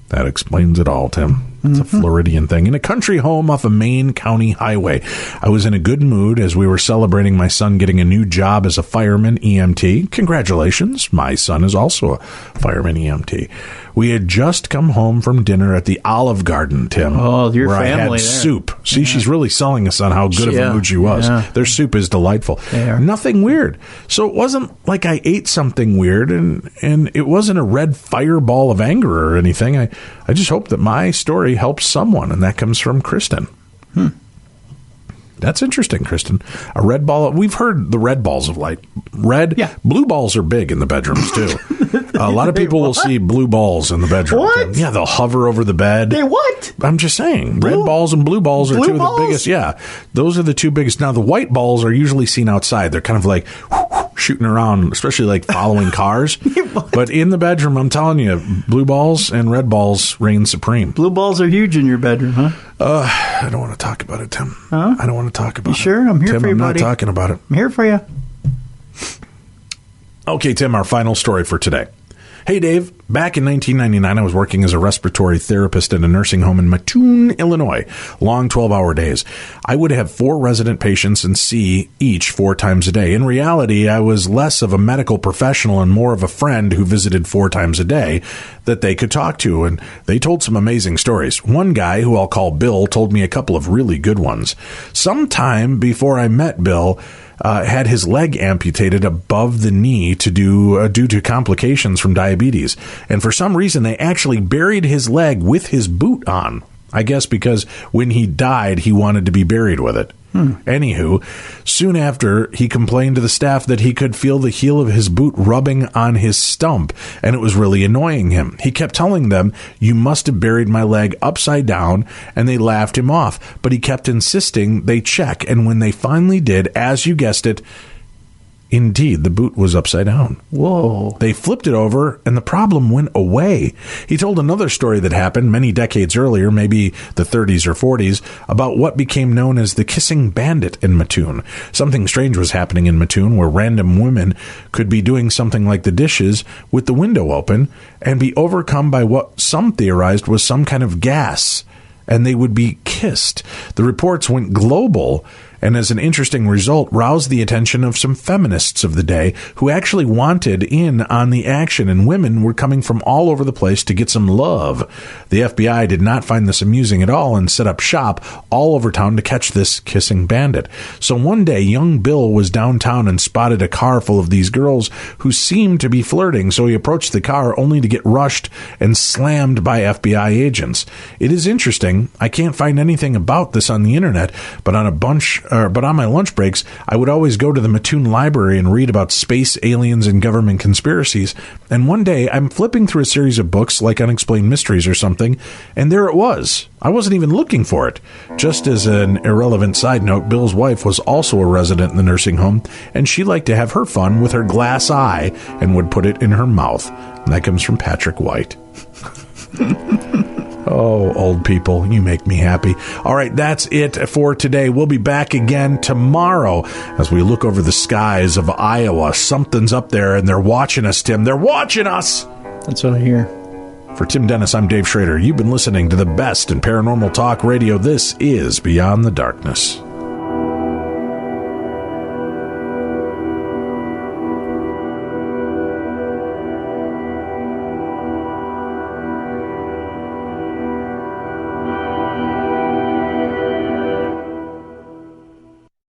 That explains it all, Tim. It's a Floridian thing. In a country home off a Main County highway. I was in a good mood as we were celebrating my son getting a new job as a fireman EMT. Congratulations. My son is also a fireman EMT. We had just come home from dinner at the Olive Garden, Tim. Oh, your where family I had there. Soup. See, she's really selling us on how good of a mood she was. Yeah. Their soup is delightful. Nothing weird. So it wasn't like I ate something weird, and it wasn't a red fireball of anger or anything. I just hope that my story helps someone, and that comes from Kristen. That's interesting, Kristen. A red ball. We've heard the red balls of light. Blue balls are big in the bedrooms, too. A lot of people will see blue balls in the bedroom. What? Yeah, they'll hover over the bed. They what? I'm just saying. Red balls and blue balls are two of the biggest. Yeah, those are the two biggest. Now, the white balls are usually seen outside. They're kind of like shooting around, especially like following cars. But in the bedroom, I'm telling you, blue balls and red balls reign supreme. Blue balls are huge in your bedroom, huh? I don't want to talk about it, Tim. I don't want to talk about it. You sure? I'm here Tim, for you, I'm buddy. not talking about it. I'm here for you. Okay, Tim, our final story for today. Hey, Dave. Back in 1999, I was working as a respiratory therapist at a nursing home in Mattoon, Illinois. Long 12-hour days. I would have 4 resident patients and see each 4 times a day. In reality, I was less of a medical professional and more of a friend who visited 4 times a day that they could talk to, and they told some amazing stories. One guy, who I'll call Bill, told me a couple of really good ones. Sometime before I met Bill, had his leg amputated above the knee due to complications from diabetes. And for some reason, they actually buried his leg with his boot on. I guess because when he died, he wanted to be buried with it. Anywho, soon after, he complained to the staff that he could feel the heel of his boot rubbing on his stump, and it was really annoying him. He kept telling them, "You must have buried my leg upside down," and they laughed him off. But he kept insisting they check, and when they finally did, as you guessed it, indeed, the boot was upside down. Whoa. They flipped it over, and the problem went away. He told another story that happened many decades earlier, maybe the 30s or 40s, about what became known as the kissing bandit in Mattoon. Something strange was happening in Mattoon, where random women could be doing something like the dishes with the window open and be overcome by what some theorized was some kind of gas, and they would be kissed. The reports went global, and as an interesting result, roused the attention of some feminists of the day who actually wanted in on the action, and women were coming from all over the place to get some love. The FBI did not find this amusing at all and set up shop all over town to catch this kissing bandit. So one day, young Bill was downtown and spotted a car full of these girls who seemed to be flirting, so he approached the car only to get rushed and slammed by FBI agents. It is interesting. I can't find anything about this on the internet, but on a bunch but on my lunch breaks, I would always go to the Mattoon Library and read about space, aliens, and government conspiracies. And one day, I'm flipping through a series of books like Unexplained Mysteries or something, and there it was. I wasn't even looking for it. Just as an irrelevant side note, Bill's wife was also a resident in the nursing home, and she liked to have her fun with her glass eye and would put it in her mouth. And that comes from Patrick White. Oh, old people, you make me happy. All right, that's it for today. We'll be back again tomorrow as we look over the skies of Iowa. Something's up there, and they're watching us, Tim. They're watching us! That's what I hear. For Tim Dennis, I'm Dave Schrader. You've been listening to the best in paranormal talk radio. This is Beyond the Darkness.